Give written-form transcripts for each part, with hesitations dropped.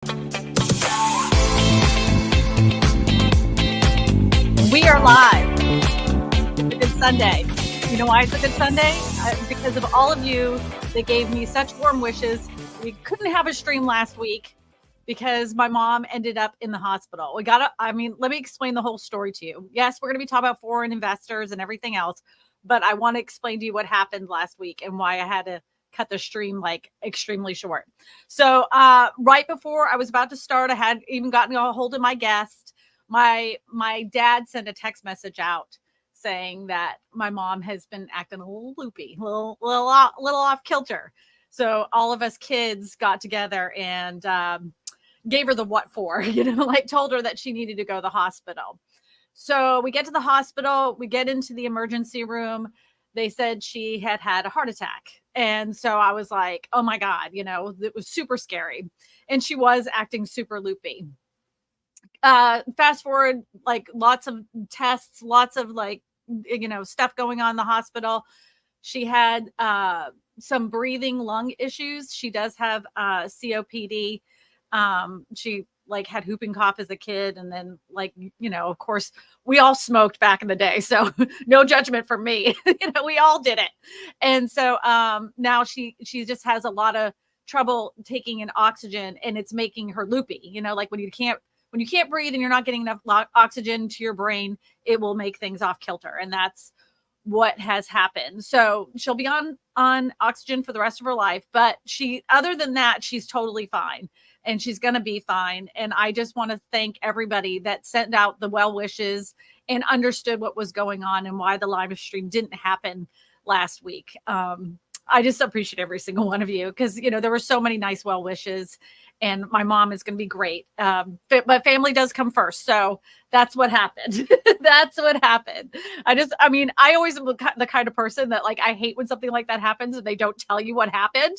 We are live. It's a good Sunday. You know why it's a good Sunday? Because of all of you that gave me such warm wishes. We couldn't have a stream last week because my mom ended up in the hospital. Let me explain the whole story to you. Yes, we're going to be talking about foreign investors and everything else, but I want to explain to you what happened last week and why I had to cut the stream like extremely short. So right before I was about to start, I had even gotten a hold of my guest. My dad sent a text message out saying that my mom has been acting a little loopy, little off kilter. So all of us kids got together and gave her the what for, like told her that she needed to go to the hospital. So we get to the hospital, we get into the emergency room. They said she had had a heart attack. And so I was like, oh my God, it was super scary. And she was acting super loopy. Fast forward, like lots of tests, lots of stuff going on in the hospital. She had some breathing lung issues. She does have COPD. She had whooping cough as a kid. And then of course we all smoked back in the day. So no judgment from me, we all did it. And so now she just has a lot of trouble taking in oxygen and it's making her loopy, like when you can't breathe and you're not getting enough oxygen to your brain, it will make things off kilter. And that's what has happened. So she'll be on oxygen for the rest of her life. But other than that, she's totally fine. And she's going to be fine. And I just want to thank everybody that sent out the well wishes and understood what was going on and why the live stream didn't happen last week. I just appreciate every single one of you because, there were so many nice well wishes and my mom is going to be great. But family does come first. So that's what happened. That's what happened. I always am the kind of person that I hate when something like that happens and they don't tell you what happened.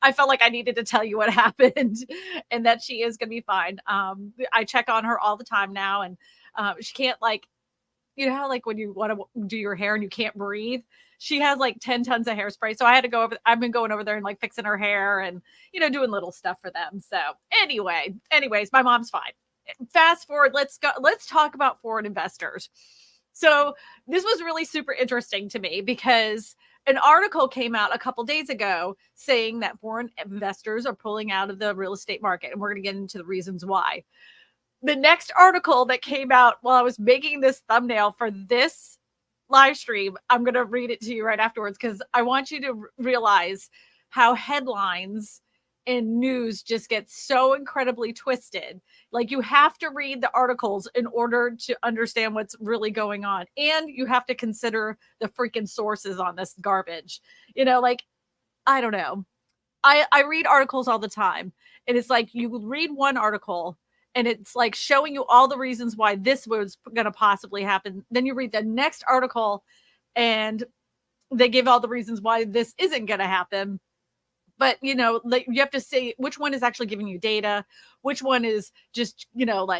I felt like I needed to tell you what happened and that she is going to be fine. I check on her all the time now and she can't how when you want to do your hair and you can't breathe, she has 10 tons of hairspray. So I had to go over, I've been going over there and fixing her hair and, doing little stuff for them. So anyways, my mom's fine. Fast forward. Let's talk about foreign investors. So this was really super interesting to me because an article came out a couple days ago saying that foreign investors are pulling out of the real estate market. And we're going to get into the reasons why. The next article that came out while I was making this thumbnail for this live stream, I'm going to read it to you right afterwards because I want you to realize how headlines and news just get so incredibly twisted. You have to read the articles in order to understand what's really going on. And you have to consider the freaking sources on this garbage. I don't know. I read articles all the time and it's you read one article and it's showing you all the reasons why this was going to possibly happen. Then you read the next article and they give all the reasons why this isn't going to happen. But, you have to say which one is actually giving you data, which one is just, a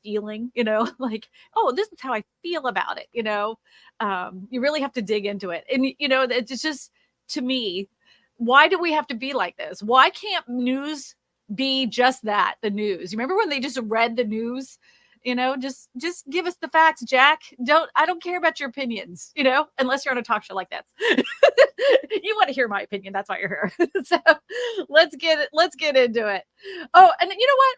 feeling, oh, this is how I feel about it. You really have to dig into it. And, it's just, to me, why do we have to be like this? Why can't news be just that, the news? You remember when they just read the news? Just give us the facts, Jack. I don't care about your opinions, unless you're on a talk show like that. You want to hear my opinion. That's why you're here. So let's get into it. Oh, and you know what?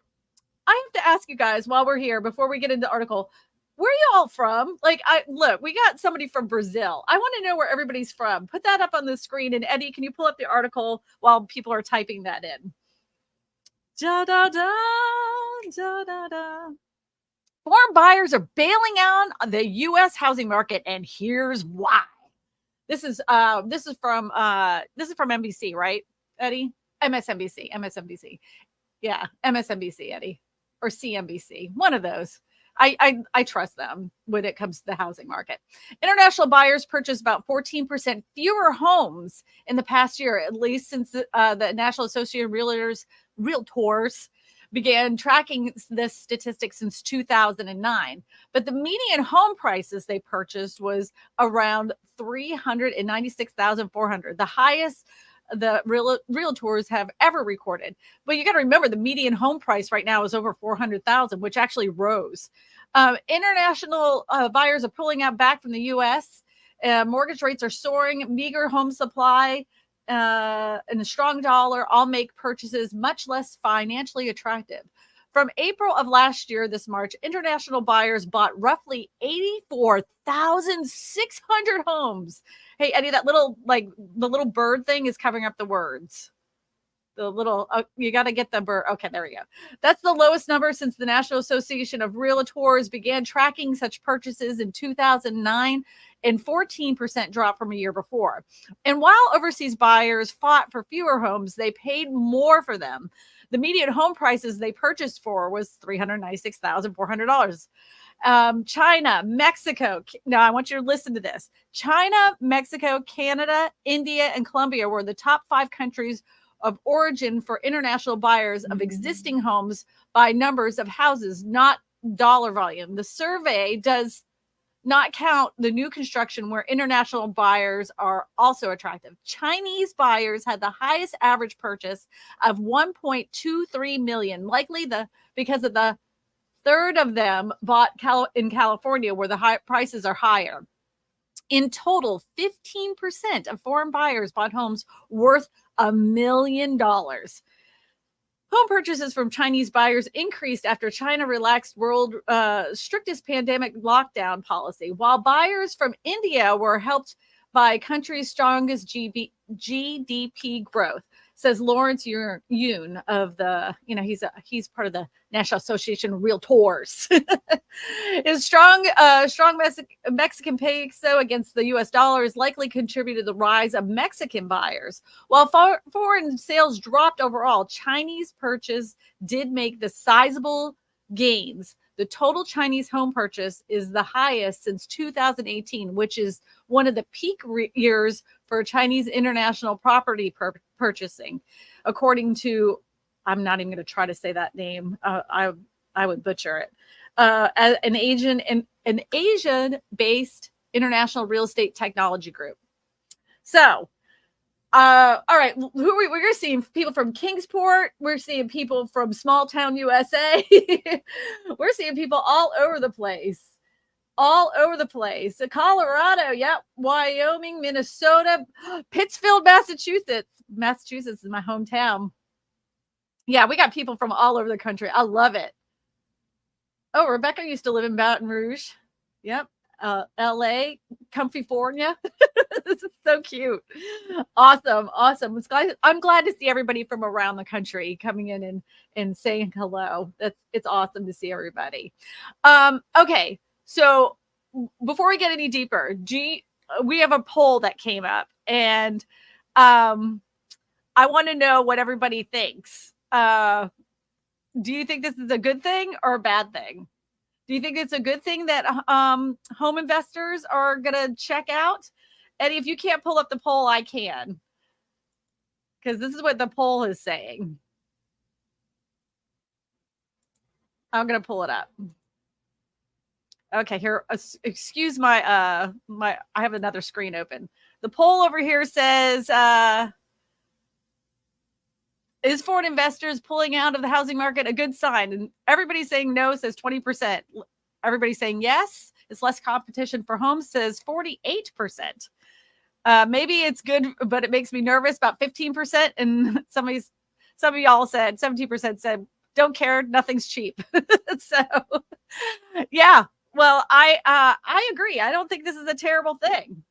I have to ask you guys while we're here, before we get into the article, where are you all from? Look, we got somebody from Brazil. I want to know where everybody's from. Put that up on the screen. And Eddie, can you pull up the article while people are typing that in? Da, da, da, da, da, da. Foreign buyers are bailing out the U.S. housing market, and here's why. This is from NBC, right, Eddie? MSNBC. Yeah, MSNBC, Eddie, or CNBC. One of those. I trust them when it comes to the housing market. International buyers purchased about 14% fewer homes in the past year, at least since the National Association of Realtors began tracking this statistic since 2009. But the median home prices they purchased was around $396,400, the highest the realtors have ever recorded. But you got to remember the median home price right now is over 400,000, which actually rose. International buyers are pulling out back from the U.S. Mortgage rates are soaring, meager home supply, and a strong dollar all make purchases much less financially attractive. From April of last year, this March, international buyers bought roughly 84,600 homes. Hey, Eddie, that little, like, the little bird thing is covering up the words. The little, you got to get the bird. Okay, there we go. That's the lowest number since the National Association of Realtors began tracking such purchases in 2009, and 14% drop from a year before. And while overseas buyers fought for fewer homes, they paid more for them. The median home prices they purchased for was $396,400. China, Mexico. Now, I want you to listen to this. China, Mexico, Canada, India, and Colombia were the top 5 countries of origin for international buyers of existing homes by numbers of houses, not dollar volume. The survey does not count the new construction where international buyers are also attractive. Chinese buyers had the highest average purchase of 1.23 million, likely because of the third of them bought in California, where the high prices are higher. In total, 15% of foreign buyers bought homes worth $1 million. Home purchases from Chinese buyers increased after China relaxed world's strictest pandemic lockdown policy, while buyers from India were helped by country's strongest GDP growth, says Lawrence Yoon of the, he's part of the National Association of Realtors. His strong Mexican peso against the U.S. dollar is likely contributed to the rise of Mexican buyers. While foreign sales dropped overall, Chinese purchase did make the sizable gains. The total Chinese home purchase is the highest since 2018, which is one of the peak years for Chinese international property purchasing, according to, I'm not even going to try to say that name. I would butcher it. An Asian-based international real estate technology group. So, all right, we're seeing people from Kingsport. We're seeing people from small town USA. We're seeing people all over the place. Colorado, yep. Wyoming, Minnesota, Pittsfield, Massachusetts. Massachusetts is my hometown. Yeah, we got people from all over the country. I love it. Oh, Rebecca used to live in Baton Rouge. Yep. LA, Comfyfornia. This is so cute. Awesome. I'm glad to see everybody from around the country coming in and saying hello. It's awesome to see everybody. Okay. So before we get any deeper, we have a poll that came up, and I want to know what everybody thinks. Do you think this is a good thing or a bad thing? Do you think it's a good thing that home investors are going to check out? Eddie, if you can't pull up the poll, I can. Because this is what the poll is saying. I'm going to pull it up. Okay, here, excuse my, I have another screen open. The poll over here says, is foreign investors pulling out of the housing market a good sign? And everybody's saying no, says 20%. Everybody's saying yes, it's less competition for homes, says 48%. Maybe it's good, but it makes me nervous, about 15%. And some of y'all said, 17% said, don't care, nothing's cheap. So, yeah. Well, I agree. I don't think this is a terrible thing.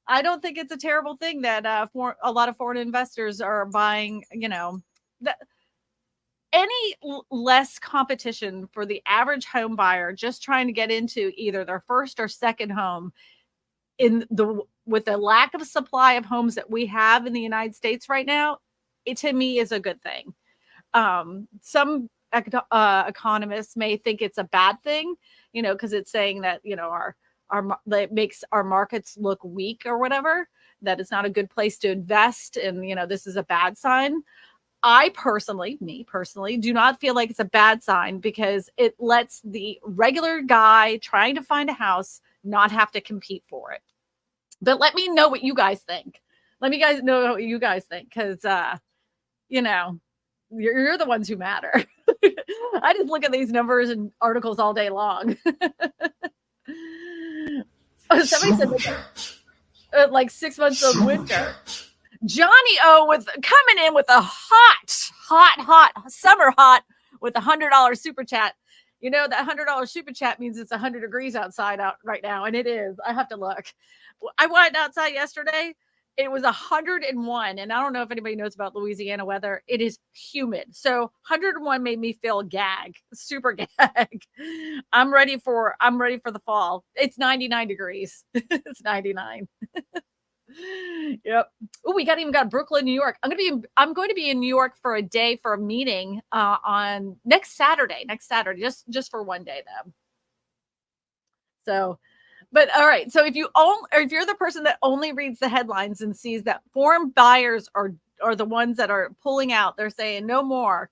I don't think it's a terrible thing that for a lot of foreign investors are buying, any less competition for the average home buyer just trying to get into either their first or second home with the lack of supply of homes that we have in the United States right now, it to me is a good thing. Some economists may think it's a bad thing, because it's saying that, that makes our markets look weak or whatever, that it's not a good place to invest. And, this is a bad sign. Me personally, do not feel like it's a bad sign because it lets the regular guy trying to find a house not have to compete for it. But let me know what you guys think. Let me guys know what you guys think, because you're the ones who matter. I just look at these numbers and articles all day long. Somebody said like 6 months of winter. Johnny O with coming in with a hot summer hot with $100 super chat. You know, that $100 super chat means it's 100 degrees outside out right now, and it is. I have to look. I went outside yesterday. It was 101, and I don't know if anybody knows about Louisiana weather. It is humid, so 101 made me feel super gag. I'm ready for the fall. It's 99 degrees. It's 99. Yep. Oh, we even got Brooklyn, New York. I'm going to be in New York for a day for a meeting on next Saturday, just for one day though. So, but all right. So if you're the person that only reads the headlines and sees that foreign buyers are the ones that are pulling out, they're saying no more,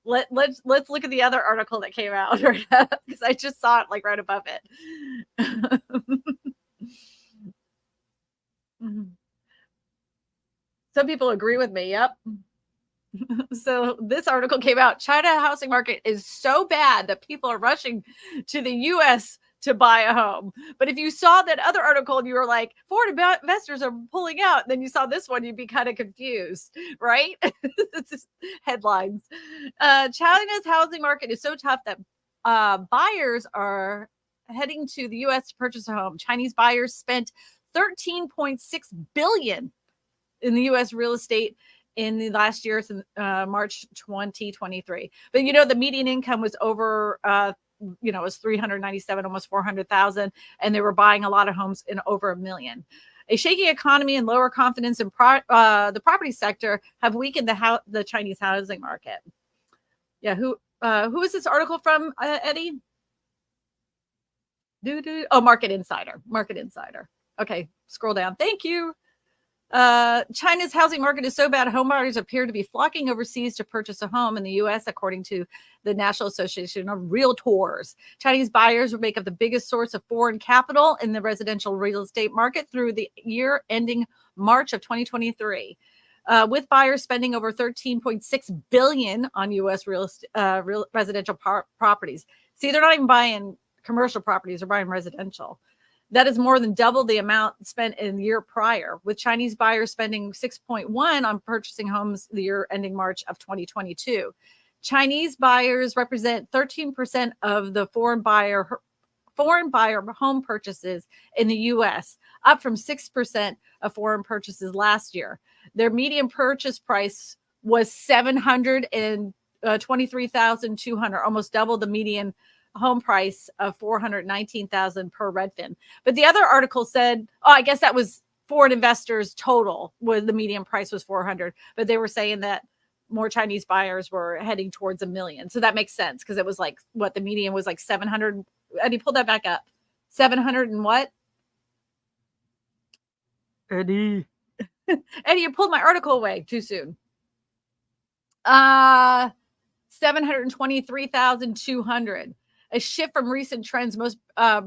let's look at the other article that came out right now, because I just saw it like right above it. Some people agree with me. Yep. So this article came out. China housing market is so bad that people are rushing to the U.S. to buy a home. But if you saw that other article and you were like, foreign investors are pulling out, then you saw this one, you'd be kind of confused, right? It's just headlines. China's housing market is so tough that buyers are heading to the U.S. to purchase a home. Chinese buyers spent $13.6 billion in the U.S. real estate in the last year, since March 2023. But the median income was over, it was 397, almost 400,000, and they were buying a lot of homes in over $1 million. A shaky economy and lower confidence in the property sector have weakened the Chinese housing market. Yeah, who is this article from, Eddie? Oh, Market Insider. Okay, scroll down. Thank you. China's housing market is so bad, homebuyers appear to be flocking overseas to purchase a home in the U.S., according to the National Association of Realtors. Chinese buyers will make up the biggest source of foreign capital in the residential real estate market through the year ending March of 2023. With buyers spending over $13.6 billion on U.S. residential properties. See, they're not even buying commercial properties, they're buying residential. That is more than double the amount spent in the year prior, with Chinese buyers spending 6.1 on purchasing homes the year ending March of 2022. Chinese buyers represent 13% of the foreign buyer home purchases in the U.S., up from 6% of foreign purchases last year. Their median purchase price was $723,200, almost double the median home price of $419,000 per Redfin. But the other article said, I guess that was foreign investors total, was the median price was 400, but they were saying that more Chinese buyers were heading towards $1 million. So that makes sense, because it was like, what, the median was like 700. Eddie, pull that back up. 700 and what? Eddie, you pulled my article away too soon. 723,200. A shift from recent trends. Most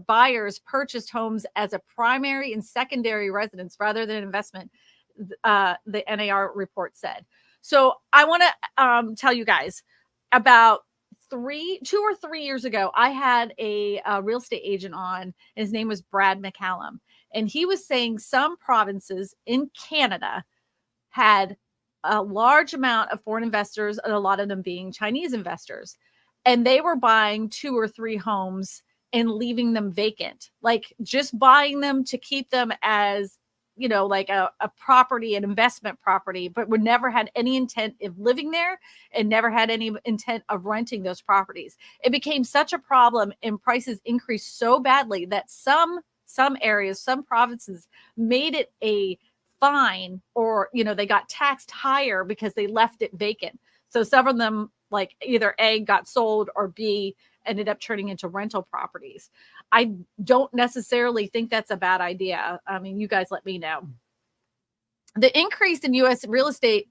buyers purchased homes as a primary and secondary residence rather than investment, the NAR report said. So I want to tell you guys, about 2 or 3 years ago, I had a real estate agent on. His name was Brad McCallum. And he was saying some provinces in Canada had a large amount of foreign investors, and a lot of them being Chinese investors. And they were buying 2 or 3 homes and leaving them vacant, like just buying them to keep them as, like a property, an investment property, but would never had any intent of living there and never had any intent of renting those properties. It became such a problem, and prices increased so badly that some areas, some provinces made it a fine, or, they got taxed higher because they left it vacant. So some of them, like, either A, got sold, or B, ended up turning into rental properties. I don't necessarily think that's a bad idea. I mean, you guys let me know. The increase in U.S. real estate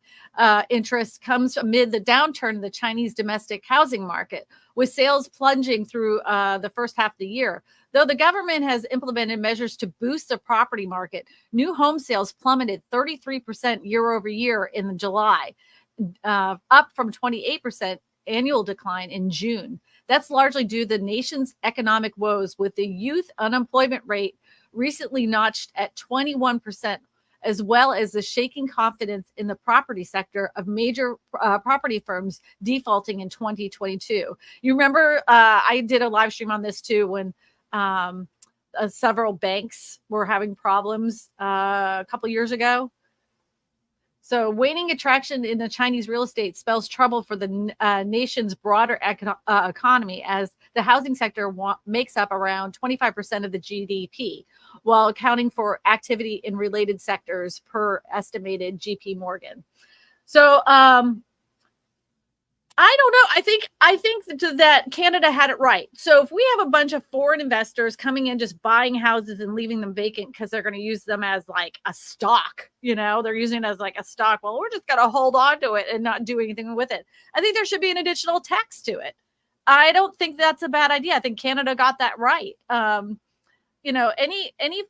interest comes amid the downturn in the Chinese domestic housing market, with sales plunging through the first half of the year. Though the government has implemented measures to boost the property market, new home sales plummeted 33% year over year in July, up from 28% annual decline in June. That's largely due to the nation's economic woes, with the youth unemployment rate recently notched at 21%, as well as the shaking confidence in the property sector of major property firms defaulting in 2022. You remember I did a live stream on this too when several banks were having problems a couple years ago. So waning attraction in the Chinese real estate spells trouble for the nation's broader economy, as the housing sector makes up around 25% of the GDP, while accounting for activity in related sectors, per estimated JP Morgan. So I don't know. I think that Canada had it right. So if we have a bunch of foreign investors coming in, just buying houses and leaving them vacant because they're going to use them as like a stock, they're using it as like a stock. Well, we're just going to hold on to it and not do anything with it. I think there should be an additional tax to it. I don't think that's a bad idea. I think Canada got that right. Any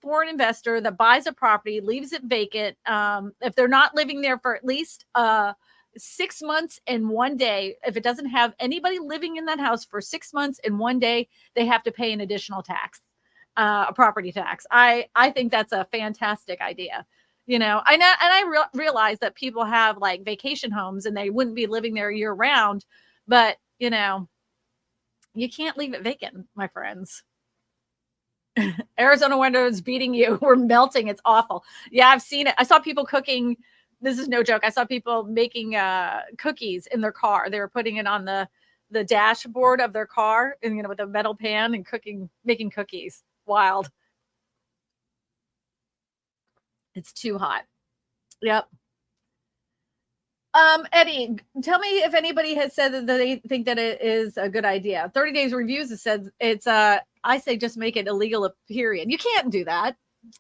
foreign investor that buys a property, leaves it vacant, if they're not living there for at least 6 months and 1 day, if it doesn't have anybody living in that house for 6 months and 1 day, they have to pay an additional tax, a property tax. I think that's a fantastic idea. I realize that people have like vacation homes and they wouldn't be living there year round, but you can't leave it vacant, my friends. Arizona winter is beating you. We're melting. It's awful. Yeah, I've seen it. I saw people cooking. This is no joke. I saw people making cookies in their car. They were putting it on the dashboard of their car, and with a metal pan and making cookies. Wild. It's too hot. Yep. Eddie, tell me if anybody has said that they think that it is a good idea. 30 Days Reviews has said it's I say just make it illegal, period. You can't do that.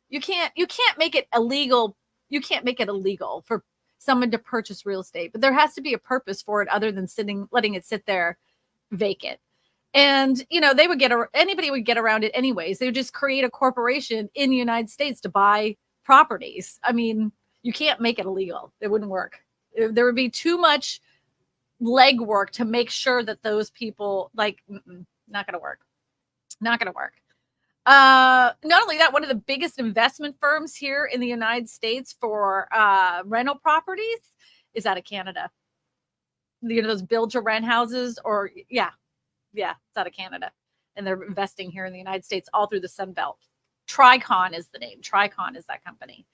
You can't make it illegal. You can't make it illegal for someone to purchase real estate, but there has to be a purpose for it other than letting it sit there vacant. And, anybody would get around it anyways. They would just create a corporation in the United States to buy properties. I mean, you can't make it illegal. It wouldn't work. There would be too much legwork to make sure that those people not going to work. Not going to work. Not only that, one of the biggest investment firms here in the United States for rental properties is out of Canada. Those build to rent houses, or it's out of Canada, and they're investing here in the United States all through the Sun Belt. Tricon is the name. Tricon is that company.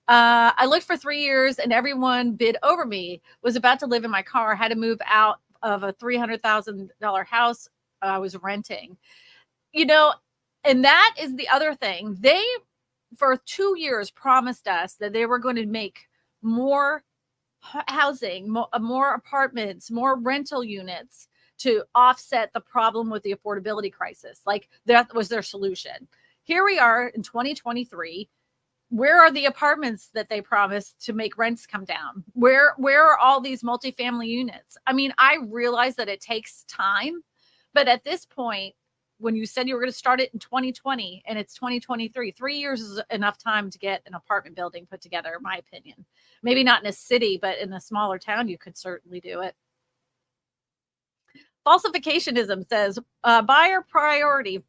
I looked for 3 years and everyone bid over me. Was about to live in my car. Had to move out of a $300,000 house I was renting. And that is the other thing. They, for 2 years, promised us that they were going to make more housing, more apartments, more rental units to offset the problem with the affordability crisis. Like, that was their solution. Here we are in 2023. Where are the apartments that they promised to make rents come down? Where are all these multifamily units? I mean, I realize that it takes time, but at this point, when you said you were going to start it in 2020 and it's 2023, 3 years is enough time to get an apartment building put together, in my opinion. Maybe not in a city, but in a smaller town, you could certainly do it. Falsificationism says buyer priority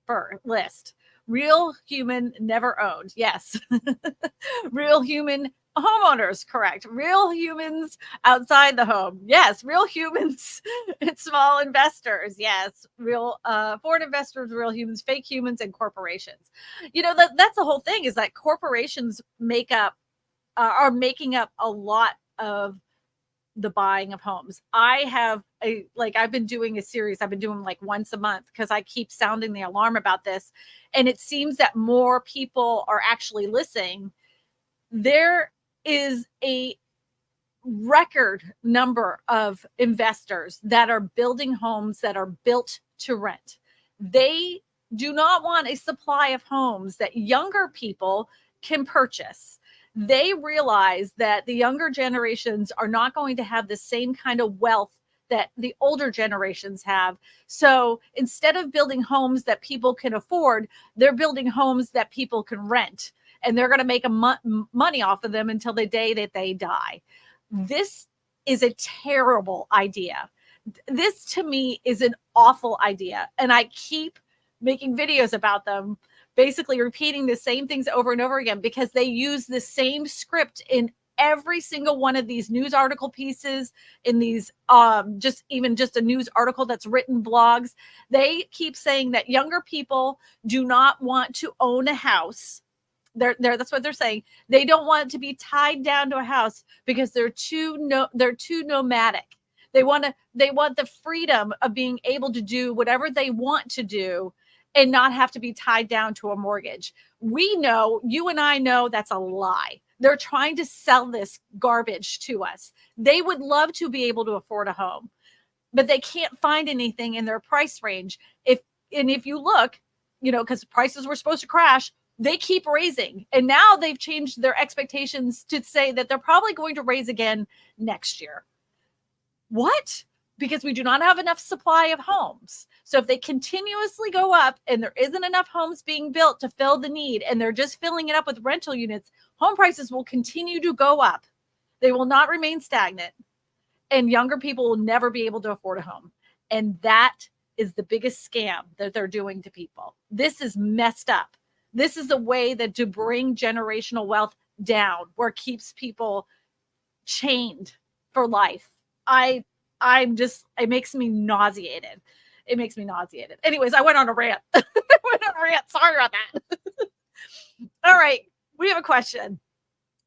list. Real human never owned. Yes. Real human homeowners, correct. Real humans outside the home. Yes. Real humans and small investors. Yes. Real foreign investors, real humans, fake humans, and corporations. That's the whole thing, is that corporations are making up a lot of the buying of homes. I've been doing a series. I've been doing like once a month because I keep sounding the alarm about this. And it seems that more people are actually listening. There is a record number of investors that are building homes that are built to rent. They do not want a supply of homes that younger people can purchase. They realize that the younger generations are not going to have the same kind of wealth that the older generations have. So instead of building homes that people can afford, they're building homes that people can rent, and they're going to make money off of them until the day that they die. This is a terrible idea. This to me is an awful idea. And I keep making videos about them, basically repeating the same things over and over again, because they use the same script in every single one of these news article pieces, in these just a news article that's written, blogs. They keep saying that younger people do not want to own a house. That's what they're saying. They don't want to be tied down to a house because they're too nomadic. They want the freedom of being able to do whatever they want to do and not have to be tied down to a mortgage. We know, you and I know, that's a lie. They're trying to sell this garbage to us. They would love to be able to afford a home, but they can't find anything in their price range. If you look, because prices were supposed to crash, they keep raising. And now they've changed their expectations to say that they're probably going to raise again next year. What? Because we do not have enough supply of homes. So if they continuously go up and there isn't enough homes being built to fill the need, and they're just filling it up with rental units, home prices will continue to go up. They will not remain stagnant. And younger people will never be able to afford a home. And that is the biggest scam that they're doing to people. This is messed up. This is the way that to bring generational wealth down, where it keeps people chained for life. It makes me nauseated. It makes me nauseated. Anyways, I went on a rant. Sorry about that. All right. We have a question.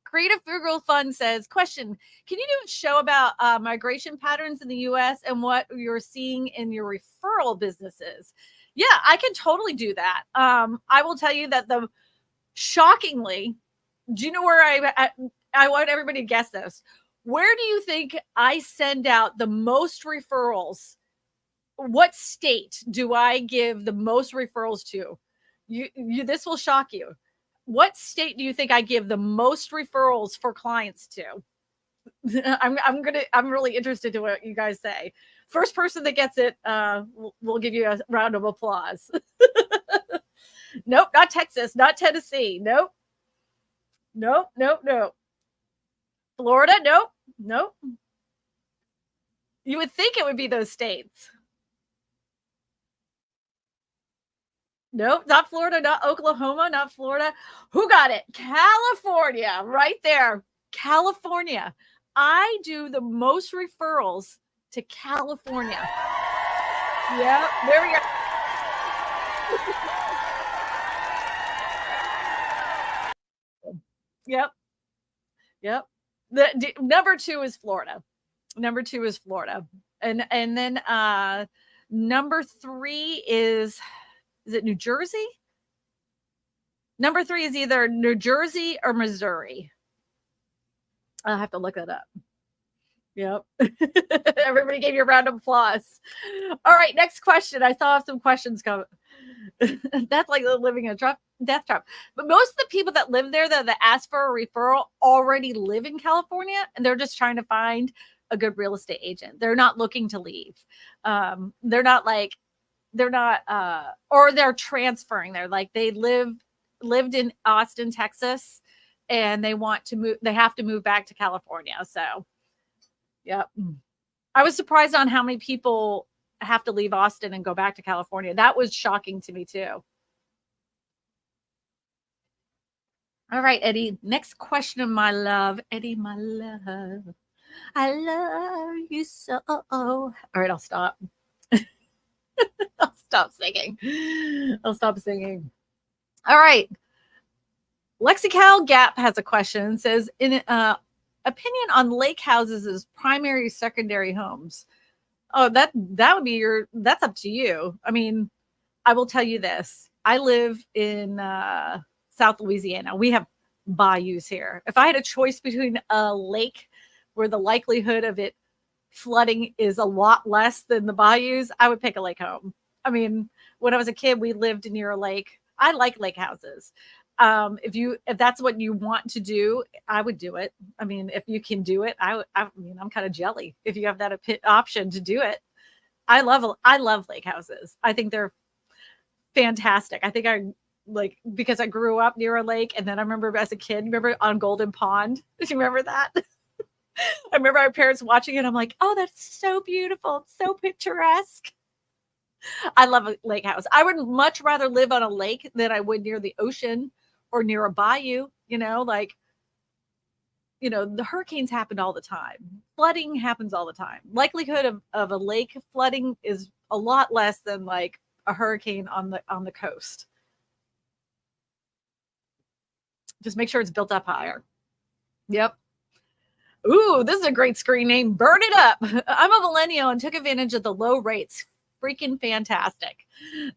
Creative Frugal Fund says, question, can you do a show about migration patterns in the U.S. and what you're seeing in your referral businesses? Yeah, I can totally do that. I will tell you that shockingly, do you know where I want everybody to guess this? Where do you think I send out the most referrals? What state do I give the most referrals to? This will shock you. What state do you think I give the most referrals for clients to? I'm really interested in what you guys say. First person that gets it, we'll give you a round of applause. Nope, not Texas, not Tennessee. Nope. Florida, nope. You would think it would be those states. Nope, not Florida, not Oklahoma, not Florida. Who got it? California, right there. California. I do the most referrals to California. Yeah, there we go. Yep. Number two is Florida. And then number three is it New Jersey? Number three is either New Jersey or Missouri. I'll have to look that up. Yep. Everybody gave you a round of applause. All right, next question. I saw some questions come. That's like living in a death trap. But most of the people that live there that ask for a referral already live in California, and they're just trying to find a good real estate agent. They're not looking to leave. They're not or they're transferring there. Like they lived in Austin, Texas, and they want to move. They have to move back to California. So, yep. I was surprised on how many people have to leave Austin and go back to California. That was shocking to me too. All right, Eddie. Next question, my love. Eddie, my love. I love you so. All right, I'll stop. I'll stop singing. All right. Lexical Gap has a question. It says, in opinion on lake houses as primary, secondary homes. Oh, that would be that's up to you. I mean, I will tell you this. I live in South Louisiana. We have bayous here. If I had a choice between a lake where the likelihood of it flooding is a lot less than the bayous, I would pick a lake home. I mean, when I was a kid, we lived near a lake. I like lake houses. If that's what you want to do, I would do it. I mean, if you can do it, I mean, I'm kind of jelly if you have that option to do it. I love lake houses. I think they're fantastic. I think I like because I grew up near a lake, and then I remember as a kid, remember on Golden Pond. Do you remember that? I remember our parents watching it. I'm like, oh, that's so beautiful. It's so picturesque. I love a lake house. I would much rather live on a lake than I would near the ocean or near a bayou. The hurricanes happen all the time. Flooding happens all the time. Likelihood of a lake flooding is a lot less than like a hurricane on the coast. Just make sure it's built up higher. Yep. Ooh, this is a great screen name. Burn it up. I'm a millennial and took advantage of the low rates. Freaking fantastic.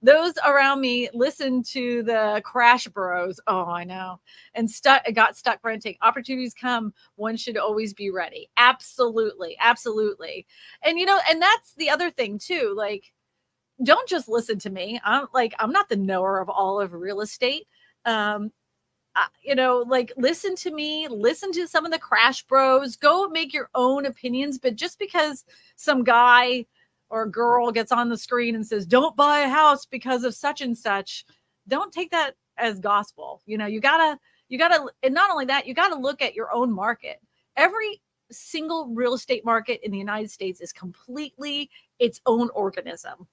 Those around me listen to the crash bros. Oh, I know. And got stuck renting. Opportunities come. One should always be ready. Absolutely. Absolutely. And and that's the other thing too. Like, don't just listen to me. I'm not the knower of all of real estate. Listen to me, listen to some of the crash bros, go make your own opinions. But just because some guy or girl gets on the screen and says, don't buy a house because of such and such, don't take that as gospel. You gotta, and not only that, you gotta look at your own market. Every single real estate market in the United States is completely its own organism.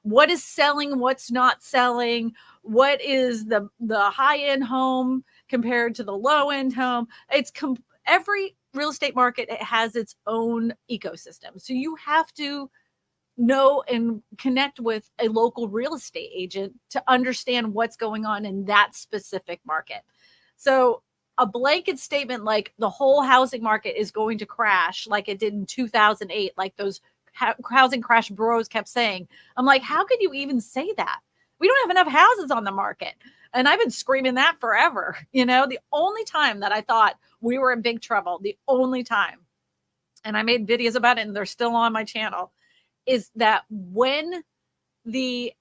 What is selling, what's not selling, what is the high-end home compared to the low-end home. Every real estate market has its own ecosystem. So you have to know and connect with a local real estate agent to understand what's going on in that specific market. So a blanket statement like the whole housing market is going to crash like it did in 2008, like those housing crash bros kept saying. I'm like, how could you even say that? We don't have enough houses on the market. And I've been screaming that forever. The only time that I thought we were in big trouble, the only time, and I made videos about it and they're still on my channel, is that when the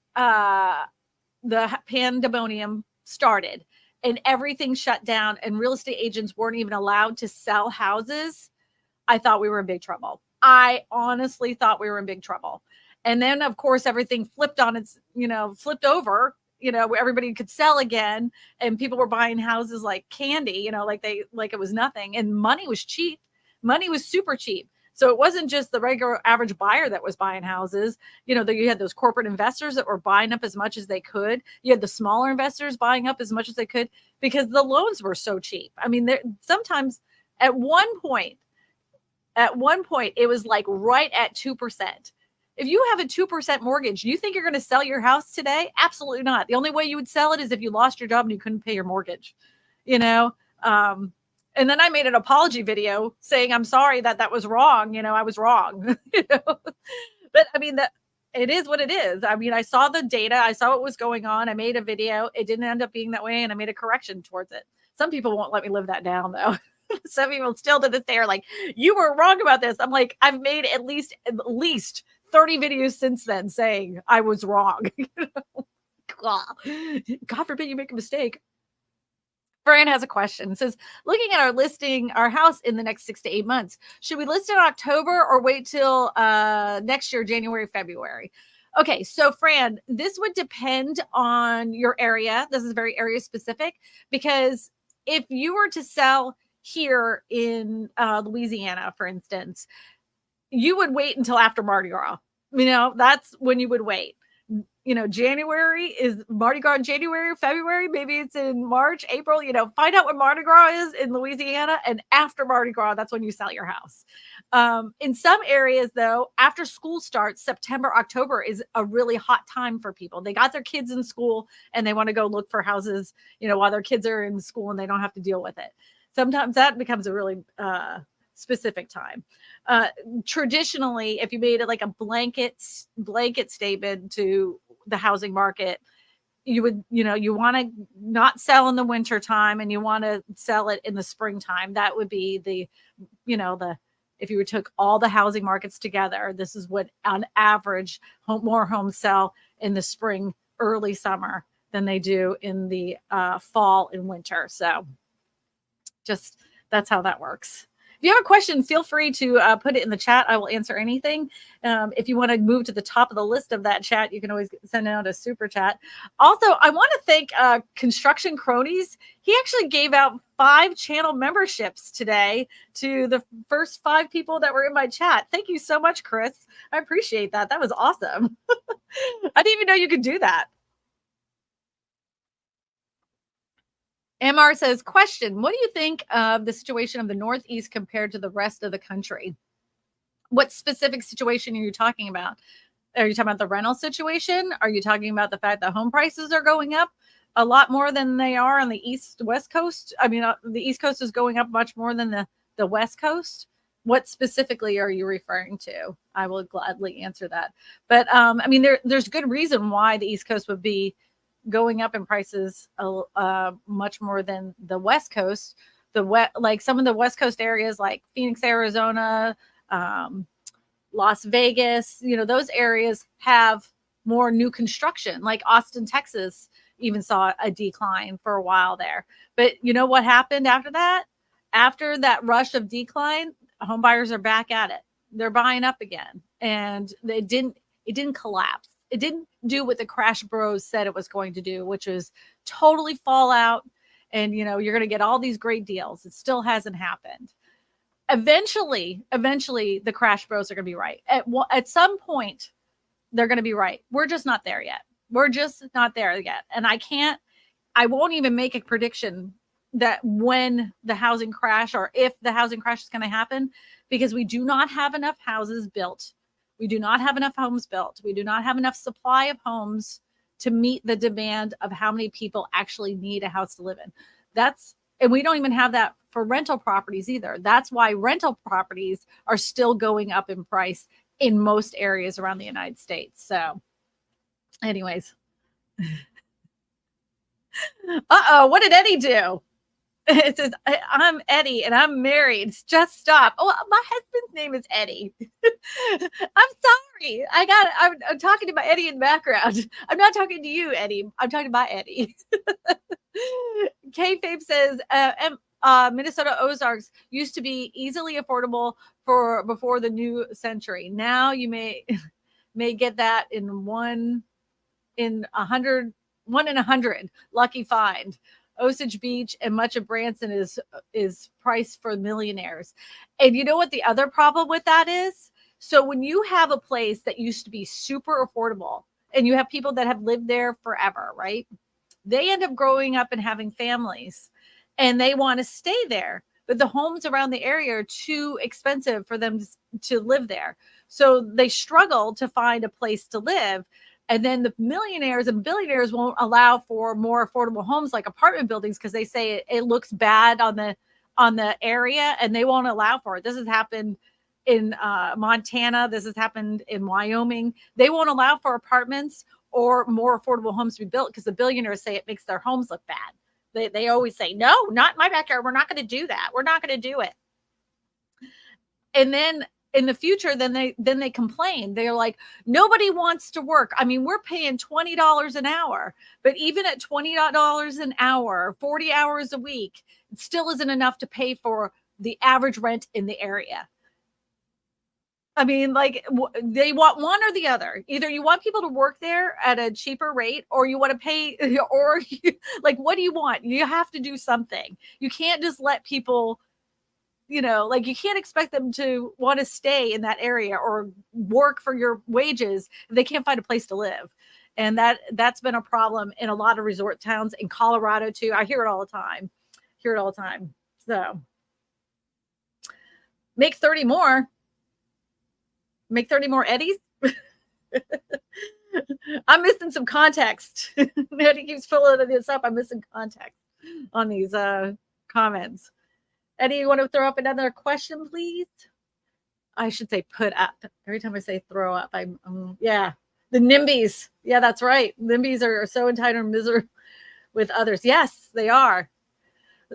pandemonium started and everything shut down and real estate agents weren't even allowed to sell houses, I thought we were in big trouble. I honestly thought we were in big trouble. And then, of course, everything flipped flipped over. Everybody could sell again, and people were buying houses like candy. Like it was nothing, and money was cheap. Money was super cheap. So it wasn't just the regular average buyer that was buying houses. You had those corporate investors that were buying up as much as they could. You had the smaller investors buying up as much as they could because the loans were so cheap. I mean, sometimes at one point, it was like right at 2%. If you have a 2% mortgage, you think you're going to sell your house today? Absolutely not. The only way you would sell it is if you lost your job and you couldn't pay your mortgage, and then I made an apology video saying, I'm sorry that was wrong. I was wrong. But I mean, it is what it is. I mean, I saw the data. I saw what was going on. I made a video. It didn't end up being that way. And I made a correction towards it. Some people won't let me live that down though. Some people still to this day are like, you were wrong about this. I'm like, I've made at least 30 videos since then saying I was wrong. God forbid you make a mistake. Fran has a question. It says, looking at our house in the next 6 to 8 months, should we list in October or wait till next year, January, February? Okay, so Fran, this would depend on your area. This is very area specific, because if you were to sell here in Louisiana, for instance, you would wait until after Mardi Gras. That's when you would wait. January is Mardi Gras in January, February, maybe it's in March, April, find out what Mardi Gras is in Louisiana. And after Mardi Gras, that's when you sell your house. In some areas though, after school starts, September, October is a really hot time for people. They got their kids in school and they want to go look for houses, while their kids are in school and they don't have to deal with it. Sometimes that becomes a really specific time. Traditionally, if you made it like a blanket statement to the housing market, you would, you want to not sell in the winter time and you want to sell it in the springtime. That would be if you took all the housing markets together, this is what on average more homes sell in the spring, early summer than they do in the fall and winter. So just that's how that works. If you have a question, feel free to put it in the chat. I will answer anything. If you want to move to the top of the list of that chat, you can always send out a super chat. Also, I want to thank Construction Cronies. He actually gave out 5 channel memberships today to the first 5 people that were in my chat. Thank you so much, Chris. I appreciate that. That was awesome. I didn't even know you could do that. MR says, question, what do you think of the situation of the Northeast compared to the rest of the country? What specific situation are you talking about? Are you talking about the rental situation? Are you talking about the fact that home prices are going up a lot more than they are on the West Coast? I mean, the East Coast is going up much more than the West Coast. What specifically are you referring to? I will gladly answer that. But I mean, there's good reason why the East Coast would be going up in prices much more than the West Coast. Like some of the West Coast areas like Phoenix, Arizona, Las Vegas, those areas have more new construction. Like Austin, Texas even saw a decline for a while there. But you know what happened after that? After that rush of decline, home buyers are back at it. They're buying up again. And it didn't collapse. It didn't do what the Crash Bros said it was going to do, which was totally fall out. And, you're going to get all these great deals. It still hasn't happened. Eventually, the Crash Bros are going to be right. At some point, they're going to be right. We're just not there yet. And I won't even make a prediction that when the housing crash or if the housing crash is going to happen, because we do not have enough houses built. We do not have enough homes built. We do not have enough supply of homes to meet the demand of how many people actually need a house to live in. And we don't even have that for rental properties either. That's why rental properties are still going up in price in most areas around the United States. So anyways. What did Eddie do? It says, I'm Eddie and I'm married. Just stop. Oh, my husband's name is Eddie. I'm sorry. I'm talking to my Eddie in the background. I'm not talking to you, Eddie. I'm talking about Eddie. K-Fabe says, Minnesota Ozarks used to be easily affordable before the new century. Now you may get that in 1 in 100. Lucky find. Osage Beach and much of Branson is priced for millionaires. And you know what the other problem with that is? So when you have a place that used to be super affordable and you have people that have lived there forever, right? They end up growing up and having families and they want to stay there. But the homes around the area are too expensive for them to live there. So they struggle to find a place to live. And then the millionaires and billionaires won't allow for more affordable homes like apartment buildings because they say it looks bad on the area and they won't allow for it. This has happened in Montana. This has happened in Wyoming. They won't allow for apartments or more affordable homes to be built because the billionaires say it makes their homes look bad. They always say, no, not in my backyard. We're not going to do that. We're not going to do it. And then in the future, then they complain. They're like, nobody wants to work. I mean, we're paying $20 an hour, but even at $20 an hour, 40 hours a week, it still isn't enough to pay for the average rent in the area. I mean, like they want one or the other. Either you want people to work there at a cheaper rate or you want to pay or like, what do you want? You have to do something. You can't just let people, like you can't expect them to want to stay in that area or work for your wages if they can't find a place to live. And that's been a problem in a lot of resort towns in Colorado too. I hear it all the time. So make 30 more Eddies. I'm missing some context. Eddie keeps filling this up. I'm missing context on these comments. Eddie, you want to throw up another question, please? I should say put up. Every time I say throw up, yeah. The NIMBYs. Yeah, that's right. NIMBYs are so entitled and miserable with others. Yes, they are.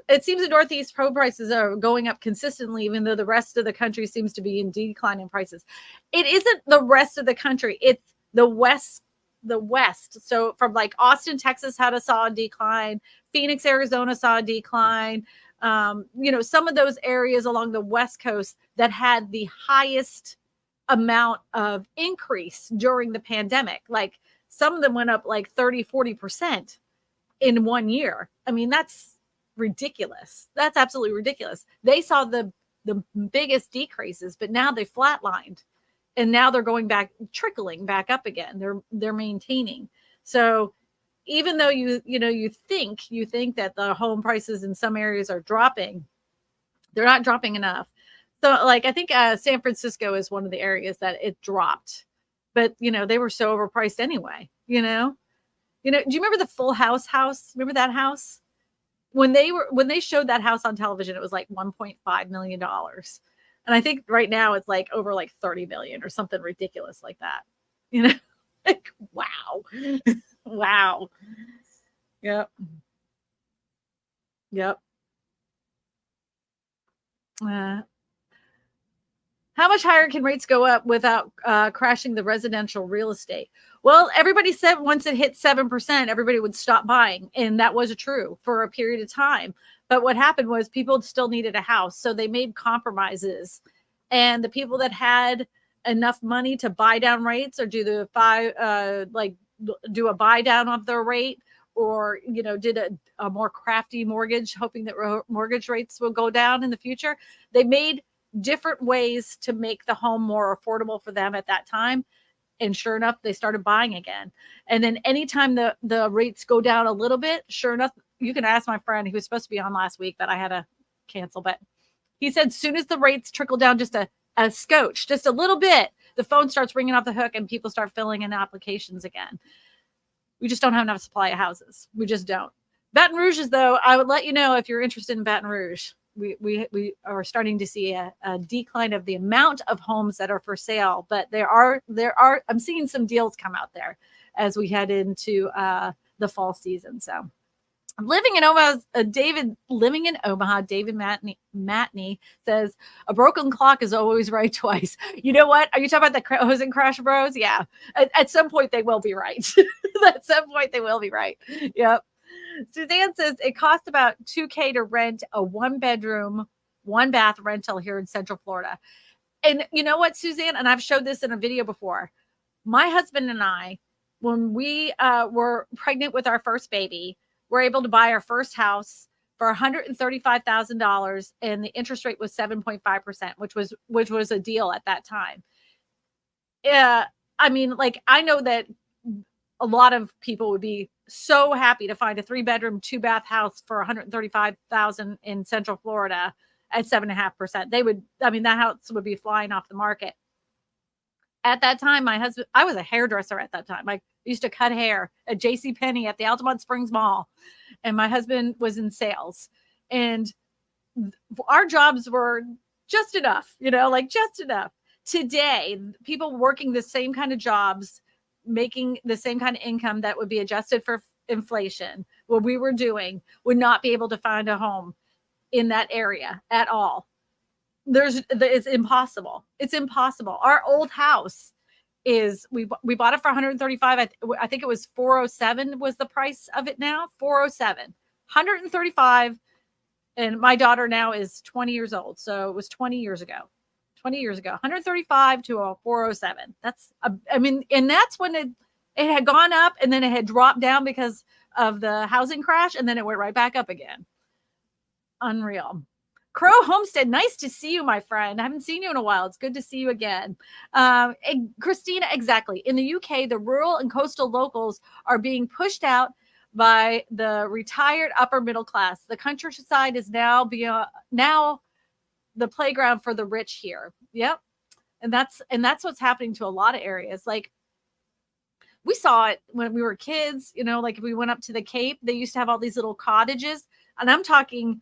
It seems the Northeast home prices are going up consistently, even though the rest of the country seems to be in decline in prices. It isn't the rest of the country. It's the West the West. So from like Austin, Texas saw a decline. Phoenix, Arizona saw a decline. Some of those areas along the West Coast that had the highest amount of increase during the pandemic. Like some of them went up like 30, 40% in 1 year. I mean, that's ridiculous. That's absolutely ridiculous. They saw the biggest decreases, but now they flatlined and now they're going back, trickling back up again. They're maintaining. So even though you think that the home prices in some areas are dropping, they're not dropping enough. So like I think San Francisco is one of the areas that it dropped, but they were so overpriced anyway. Do you remember the Full House house? Remember that house? When they showed that house on television, it was like $1.5 million. And I think right now it's like over like 30 million or something ridiculous like that. Like, wow. Wow. Yep. Yep. How much higher can rates go up without crashing the residential real estate? Well, everybody said once it hit 7%, everybody would stop buying. And that was true for a period of time. But what happened was people still needed a house. So they made compromises. And the people that had enough money to buy down rates or do do a buy down of their rate, or did a more crafty mortgage, hoping that mortgage rates will go down in the future. They made different ways to make the home more affordable for them at that time. And sure enough, they started buying again. And then anytime the rates go down a little bit, sure enough, you can ask my friend who was supposed to be on last week, but I had to cancel. But he said, as soon as the rates trickle down just a scotch, just a little bit, the phone starts ringing off the hook and people start filling in applications again. We just don't have enough supply of houses. We just don't. Baton Rouge is, though, I would let you know if you're interested in Baton Rouge. We are starting to see a decline of the amount of homes that are for sale, but there are I'm seeing some deals come out there as we head into the fall season. So living in Omaha, David Matney says a broken clock is always right twice. You know what? Are you talking about the Hosen Crash Bros? Yeah. At some point they will be right. At some point they will be right. Yep. Suzanne says it costs about $2,000 to rent a 1-bedroom, 1-bath rental here in Central Florida. And you know what, Suzanne? And I've showed this in a video before. My husband and I, when we were pregnant with our first baby, were able to buy our first house for $135,000, and the interest rate was 7.5%, which was a deal at that time. I mean, like, I know that a lot of people would be so happy to find a 3-bedroom, 2-bath house for $135,000 in Central Florida at 7.5%. That house would be flying off the market. At that time, my husband, I was a hairdresser at that time. I used to cut hair at JCPenney at the Altamont Springs Mall. And my husband was in sales. And our jobs were just enough, just enough. Today, people working the same kind of jobs, making the same kind of income that would be adjusted for inflation, what we were doing, would not be able to find a home in that area at all. It's impossible. It's impossible. Our old house is, we bought it for 135. I think it was 407 was the price of it now. 407, 135. And my daughter now is 20 years old. So it was 20 years ago, 135 to a 407. And that's when it had gone up and then it had dropped down because of the housing crash. And then it went right back up again. Unreal. Crow Homestead, nice to see you, my friend. I haven't seen you in a while. It's good to see you again. Kristina, exactly. In the UK, the rural and coastal locals are being pushed out by the retired upper middle class. The countryside is now the playground for the rich here. Yep. And that's what's happening to a lot of areas. Like, we saw it when we were kids, like if we went up to the Cape, they used to have all these little cottages, and I'm talking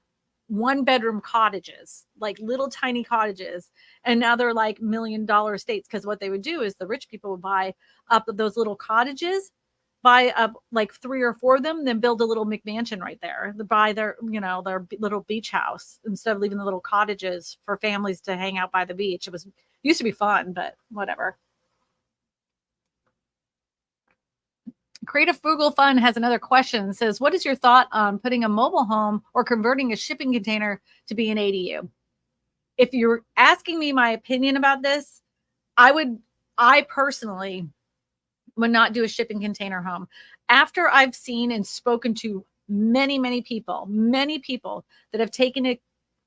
1-bedroom cottages, like little tiny cottages. And now they're like $1 million estates, because what they would do is the rich people would buy up those little cottages, buy up like 3 or 4 of them, then build a little McMansion right there. They buy their little beach house instead of leaving the little cottages for families to hang out by the beach. Used to be fun, but whatever. Creative Frugal Fun has another question. It says, what is your thought on putting a mobile home or converting a shipping container to be an ADU? If you're asking me my opinion about this, I personally would not do a shipping container home. After I've seen and spoken to many people that have taken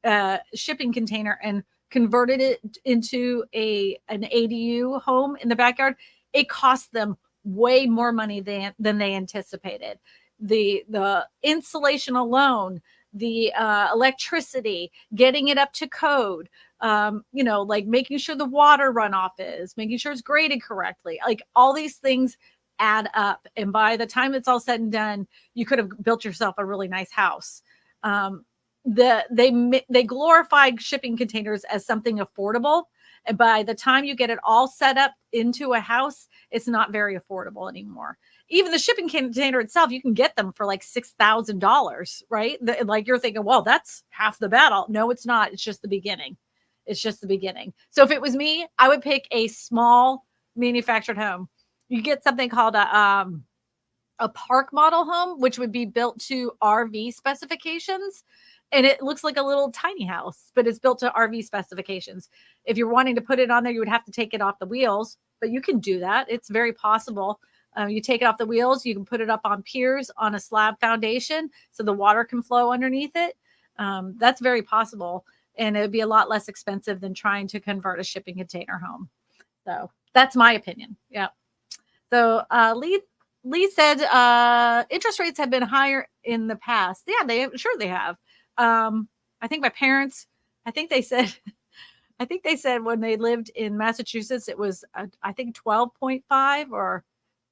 a shipping container and converted it into an ADU home in the backyard, it costs them way more money than they anticipated. The insulation alone, the electricity, getting it up to code, like making sure the water runoff is, making sure it's graded correctly. Like all these things add up. And by the time it's all said and done, you could have built yourself a really nice house. They glorify shipping containers as something affordable. And by the time you get it all set up into a house, it's not very affordable anymore. Even the shipping container itself, you can get them for like $6,000, right? Like you're thinking, well, that's half the battle. No, it's not. It's just the beginning. It's just the beginning. So if it was me, I would pick a small manufactured home. You get something called a park model home, which would be built to RV specifications. And it looks like a little tiny house, but it's built to RV specifications. If you're wanting to put it on there, you would have to take it off the wheels, but you can do that. It's very possible. You take it off the wheels, you can put it up on piers on a slab foundation so the water can flow underneath it. That's very possible. And it would be a lot less expensive than trying to convert a shipping container home. So that's my opinion. Yeah. So Lee said interest rates have been higher in the past. Yeah, they have. I think my parents, I think they said when they lived in Massachusetts, it was, I think 12.5 or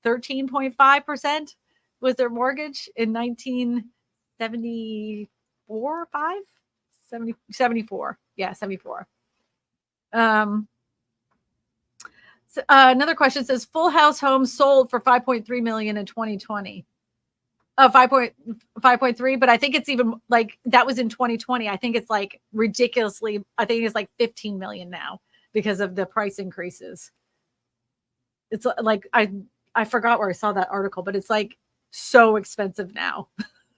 13.5% was their mortgage in 1974, 5, 70, 74. Yeah, 74. Another question says Full House homes sold for 5.3 million in 2020. 5.3, but I think it's even like that was in 2020. I think it's like ridiculously, I think it's like 15 million now because of the price increases. It's like I forgot where I saw that article, but it's like so expensive now.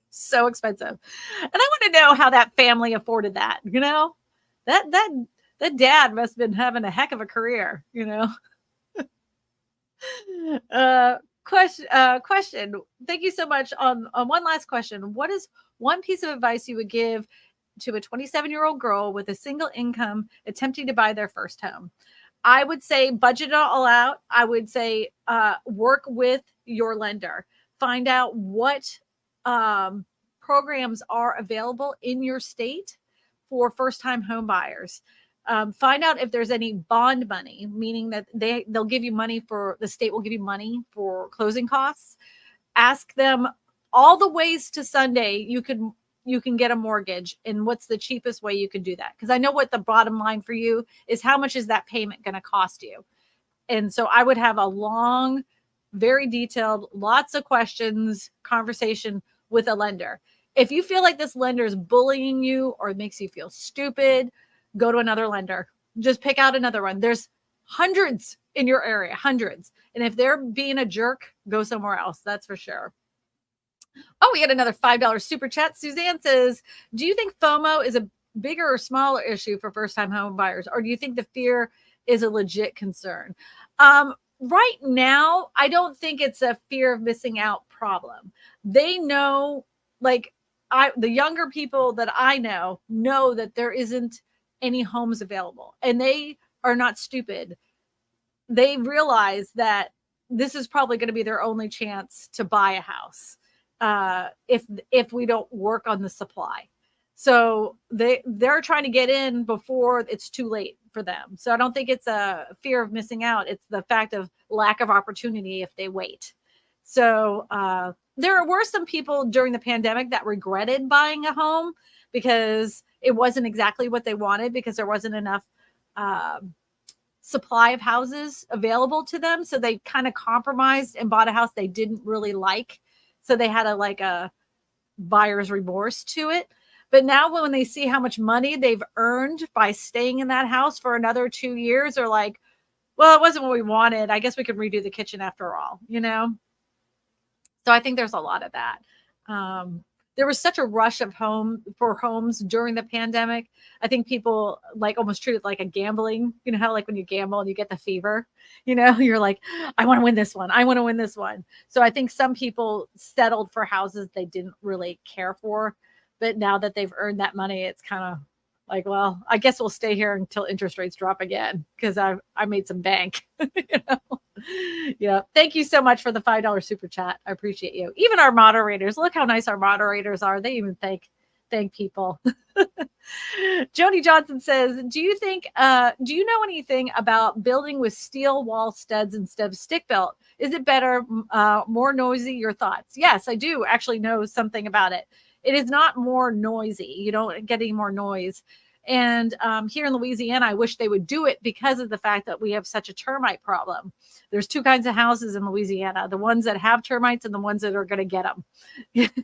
So expensive. And I want to know how that family afforded that, that dad must have been having a heck of a career, Question. Thank you so much. On one last question. What is one piece of advice you would give to a 27-year-old girl with a single income attempting to buy their first home? I would say budget it all out. I would say work with your lender. Find out what programs are available in your state for first-time home buyers. Find out if there's any bond money, meaning that they'll give you money the state will give you money for closing costs. Ask them all the ways to Sunday you can get a mortgage and what's the cheapest way you can do that. Because I know what the bottom line for you is. How much is that payment going to cost you? And so I would have a long, very detailed, lots of questions, conversation with a lender. If you feel like this lender is bullying you or makes you feel stupid, go to another lender. Just pick out another one. There's hundreds in your area, hundreds. And if they're being a jerk, go somewhere else. That's for sure. Oh, we got another $5 super chat. Suzanne says, do you think FOMO is a bigger or smaller issue for first-time home buyers? Or do you think the fear is a legit concern? Right now, I don't think it's a fear of missing out problem. They know, like the younger people that I know that there isn't any homes available, and they are not stupid. They realize that this is probably going to be their only chance to buy a house if we don't work on the supply. So they're trying to get in before it's too late for them. So I don't think it's a fear of missing out. It's the fact of lack of opportunity if they wait. So there were some people during the pandemic that regretted buying a home because it wasn't exactly what they wanted, because there wasn't enough supply of houses available to them. So they kind of compromised and bought a house they didn't really like. So they had a buyer's remorse to it. But now when they see how much money they've earned by staying in that house for another 2 years, they're like, well, it wasn't what we wanted. I guess we could redo the kitchen after all, So I think there's a lot of that. There was such a rush of homes during the pandemic. I think people like almost treat it like a gambling. You know how like when you gamble and you get the fever, you're like, I want to win this one. I want to win this one. So I think some people settled for houses they didn't really care for, but now that they've earned that money, it's kind of like, well, I guess we'll stay here until interest rates drop again because I made some bank. Yeah. Thank you so much for the $5 super chat. I appreciate you. Even our moderators, look how nice our moderators are. They even thank people. Joni Johnson says, do you know anything about building with steel wall studs instead of stick built? Is it better, more noisy? Your thoughts? Yes, I do actually know something about it. It is not more noisy. You don't get any more noise. And here in Louisiana, I wish they would do it because of the fact that we have such a termite problem. There's two kinds of houses in Louisiana, the ones that have termites and the ones that are going to get them.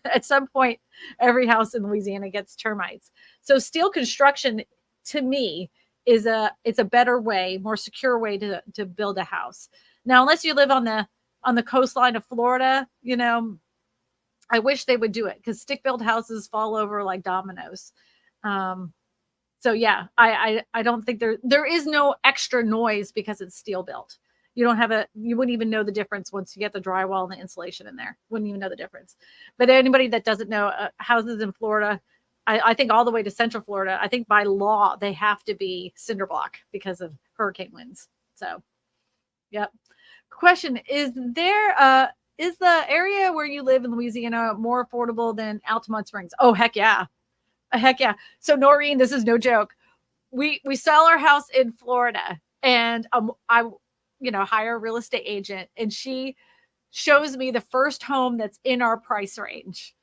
At some point, every house in Louisiana gets termites. So steel construction, to me, it's a better way, more secure way to build a house. Now, unless you live on the coastline of Florida, I wish they would do it because stick-built houses fall over like dominoes. So yeah, I don't think there is no extra noise because it's steel built. You wouldn't even know the difference once you get the drywall and the insulation in there. Wouldn't even know the difference. But anybody that doesn't know, houses in Florida, I think all the way to Central Florida, I think by law they have to be cinder block because of hurricane winds. So, yep. Question: is the area where you live in Louisiana more affordable than Altamont Springs? Oh, heck yeah. Heck yeah. So Noreen, this is no joke. We sell our house in Florida and I hire a real estate agent and she shows me the first home that's in our price range.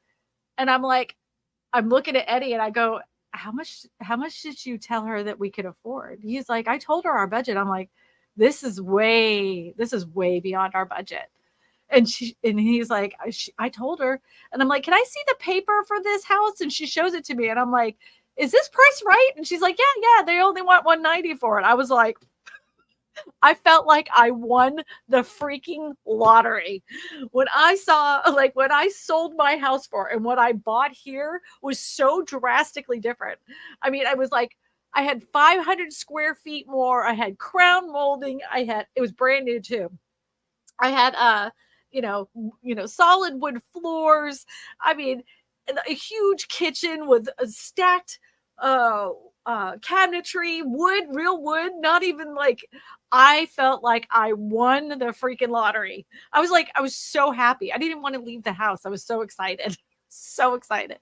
And I'm looking at Eddie and I go, how much did you tell her that we could afford? He's like, I told her our budget. I'm like, this is way beyond our budget. And he's like, I told her, and I'm like, can I see the paper for this house? And she shows it to me, and I'm like, is this price right? And she's like, yeah, they only want $190 for it. I was like, I felt like I won the freaking lottery when I sold my house for and what I bought here was so drastically different. I mean, I was like, I had 500 square feet more. I had crown molding. It was brand new too. I had solid wood floors. I mean, a huge kitchen with a stacked cabinetry, real wood, not even like, I felt like I won the freaking lottery. I was so happy. I didn't even want to leave the house. I was so excited. So excited.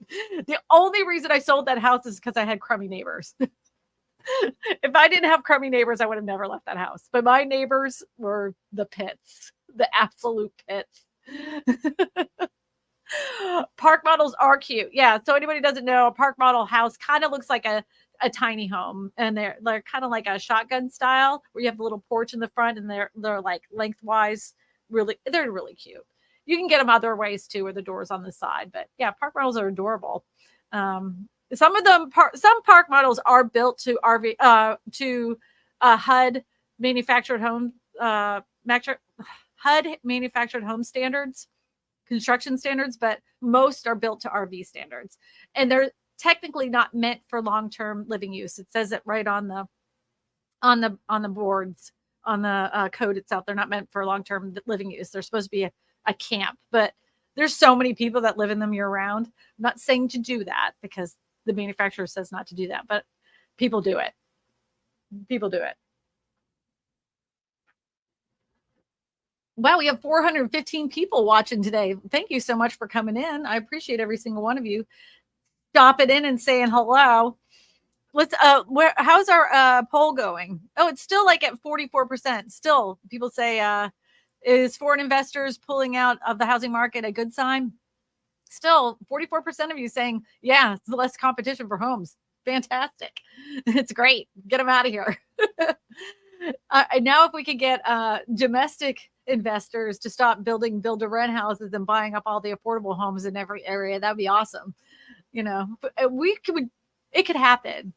The only reason I sold that house is because I had crummy neighbors. If I didn't have crummy neighbors, I would have never left that house. But my neighbors were the pits, the absolute pits. Park models are cute. Yeah. So anybody doesn't know, a park model house kind of looks like a tiny home, and they're kind of like a shotgun style where you have a little porch in the front and they're like lengthwise. They're really cute. You can get them other ways too, where the door's on the side. But yeah, park models are adorable. Some park models are built to HUD manufactured home HUD manufactured home standards, construction standards, but most are built to RV standards, and they're technically not meant for long-term living use. It says it right on the boards on the code itself. They're not meant for long-term living use. They're supposed to be a camp, but there's so many people that live in them year round. I'm not saying to do that because the manufacturer says not to do that, but people do it. Wow, we have 415 people watching today. Thank you so much for coming in. I appreciate every single one of you stopping in and saying hello. Let's how's our poll going? Oh, it's still like at 44%. Still, people say is foreign investors pulling out of the housing market a good sign? Still 44% of you saying, yeah, it's less competition for homes. Fantastic. It's great. Get them out of here. Now if we could get domestic investors to stop building build-to-rent houses and buying up all the affordable homes in every area, that'd be awesome. It could happen.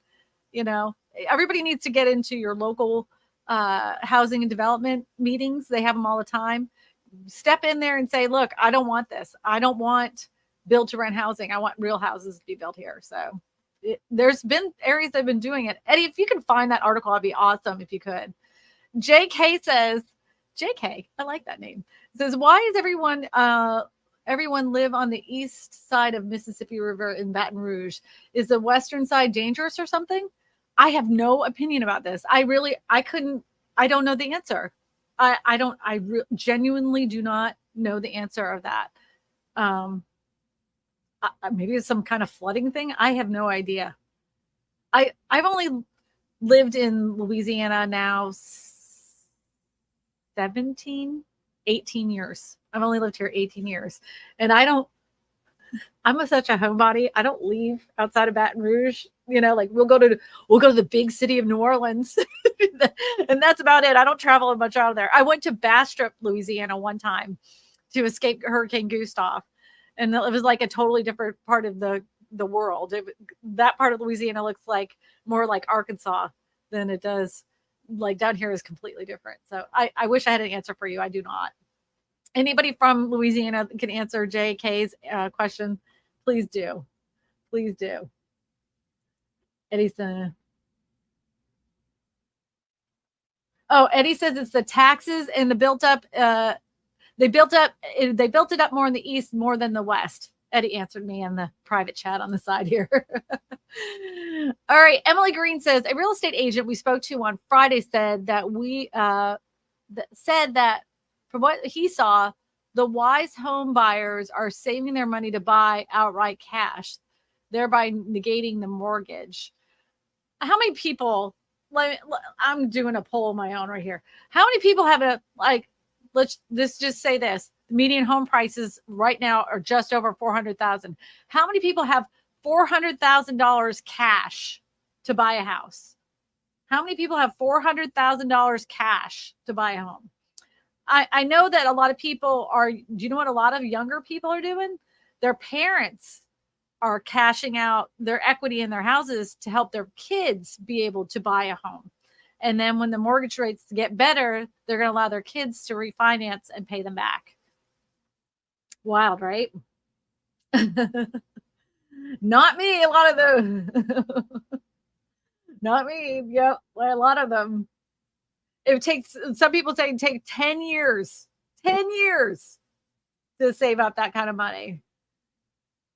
Everybody needs to get into your local housing and development meetings. They have them all the time. step in there and say, look, I don't want this. I don't want build to rent housing. I want real houses to be built here. So there's been areas that have been doing it. Eddie, if you can find that article, I'd be awesome if you could. JK says, JK, I like that name. Says, why is everyone live on the east side of Mississippi River in Baton Rouge? Is the western side dangerous or something? I have no opinion about this. I don't know the answer. I genuinely do not know the answer of that. Maybe it's some kind of flooding thing. I have no idea. I've only lived in Louisiana now 18 years. I've only lived here 18 years. And I'm such a homebody. I don't leave outside of Baton Rouge. Like we'll go to the big city of New Orleans. And that's about it. I don't travel much out of there. I went to Bastrop, Louisiana one time to escape Hurricane Gustav. And it was like a totally different part of the world. That part of Louisiana looks like more like Arkansas than it does. Like down here is completely different. So I wish I had an answer for you. I do not. Anybody from Louisiana can answer JK's question, please do. Please do. Eddie's Eddie says it's the taxes and the built up. They built it up more in the east more than the west. Eddie answered me in the private chat on the side here. All right. Emily Green says a real estate agent we spoke to on Friday said that from what he saw, the wise home buyers are saving their money to buy outright cash, thereby negating the mortgage. How many people, I'm doing a poll of my own right here. How many people have let's just say this. The median home prices right now are just over $400,000. How many people have $400,000 cash to buy a house? How many people have $400,000 cash to buy a home? I know that a lot of people do you know what a lot of younger people are doing? Their parents are cashing out their equity in their houses to help their kids be able to buy a home. And then when the mortgage rates get better, they're going to allow their kids to refinance and pay them back. Wild, right? Not me. A lot of them. Not me. Yep. A lot of them. Some people say it takes 10 years to save up that kind of money.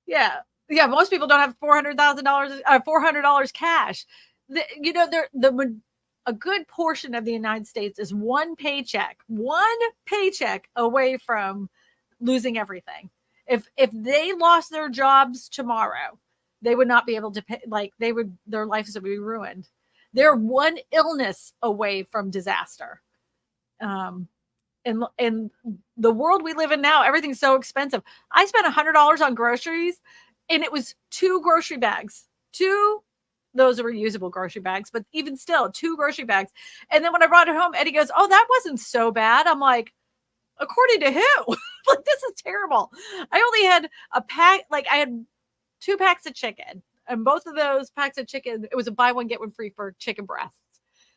Yeah. Yeah. Most people don't have $400 cash. A good portion of the United States is one paycheck away from losing everything. If they lost their jobs tomorrow, they would not be able to pay, their lives would be ruined. They're one illness away from disaster. And the world we live in now, everything's so expensive. I spent $100 on groceries and it was 2 grocery bags. Those are reusable grocery bags, but even still 2 grocery bags. And then when I brought it home, Eddie goes, oh, that wasn't so bad. I'm like, according to who? This is terrible. I only had a pack. I had 2 packs of chicken. And both of those packs of chicken, it was a buy one, get one free for chicken breasts.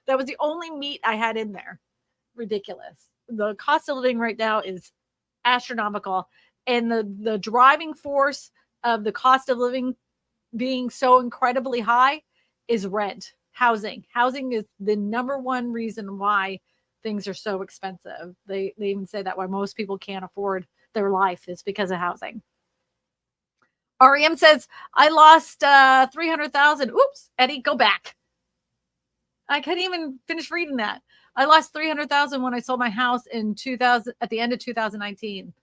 That was the only meat I had in there. Ridiculous. The cost of living right now is astronomical. And the driving force of the cost of living being so incredibly high is rent, housing. Housing is the number one reason why things are so expensive. They even say that why most people can't afford their life is because of housing. REM says, I lost 300,000. Oops, Eddie, go back. I couldn't even finish reading that. I lost 300,000 when I sold my house at the end of 2019.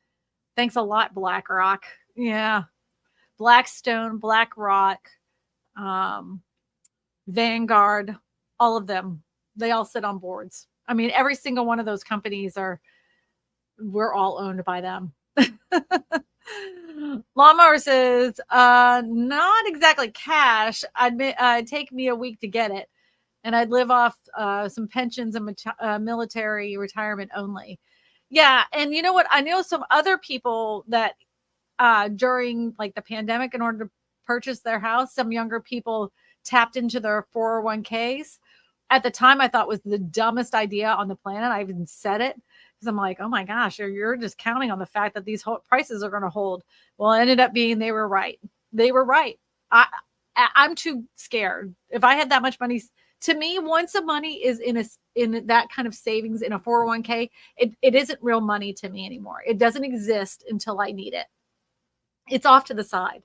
Thanks a lot, BlackRock. Yeah. Blackstone, BlackRock, Vanguard, all of them. They all sit on boards. I mean, every single one of those companies we're all owned by them. Lawnmower says, not exactly cash. It'd take me a week to get it. And I'd live off some pensions and military retirement only. Yeah. And you know what? I know some other people that during the pandemic, in order to purchase their house, some younger people tapped into their 401ks. At the time, I thought was the dumbest idea on the planet. I even said it because I'm like, oh my gosh, you're just counting on the fact that these prices are going to hold. Well, it ended up being they were right. They were right. I'm too scared. If I had that much money, to me, once the money is in that kind of savings in a 401k, it isn't real money to me anymore. It doesn't exist until I need it. It's off to the side.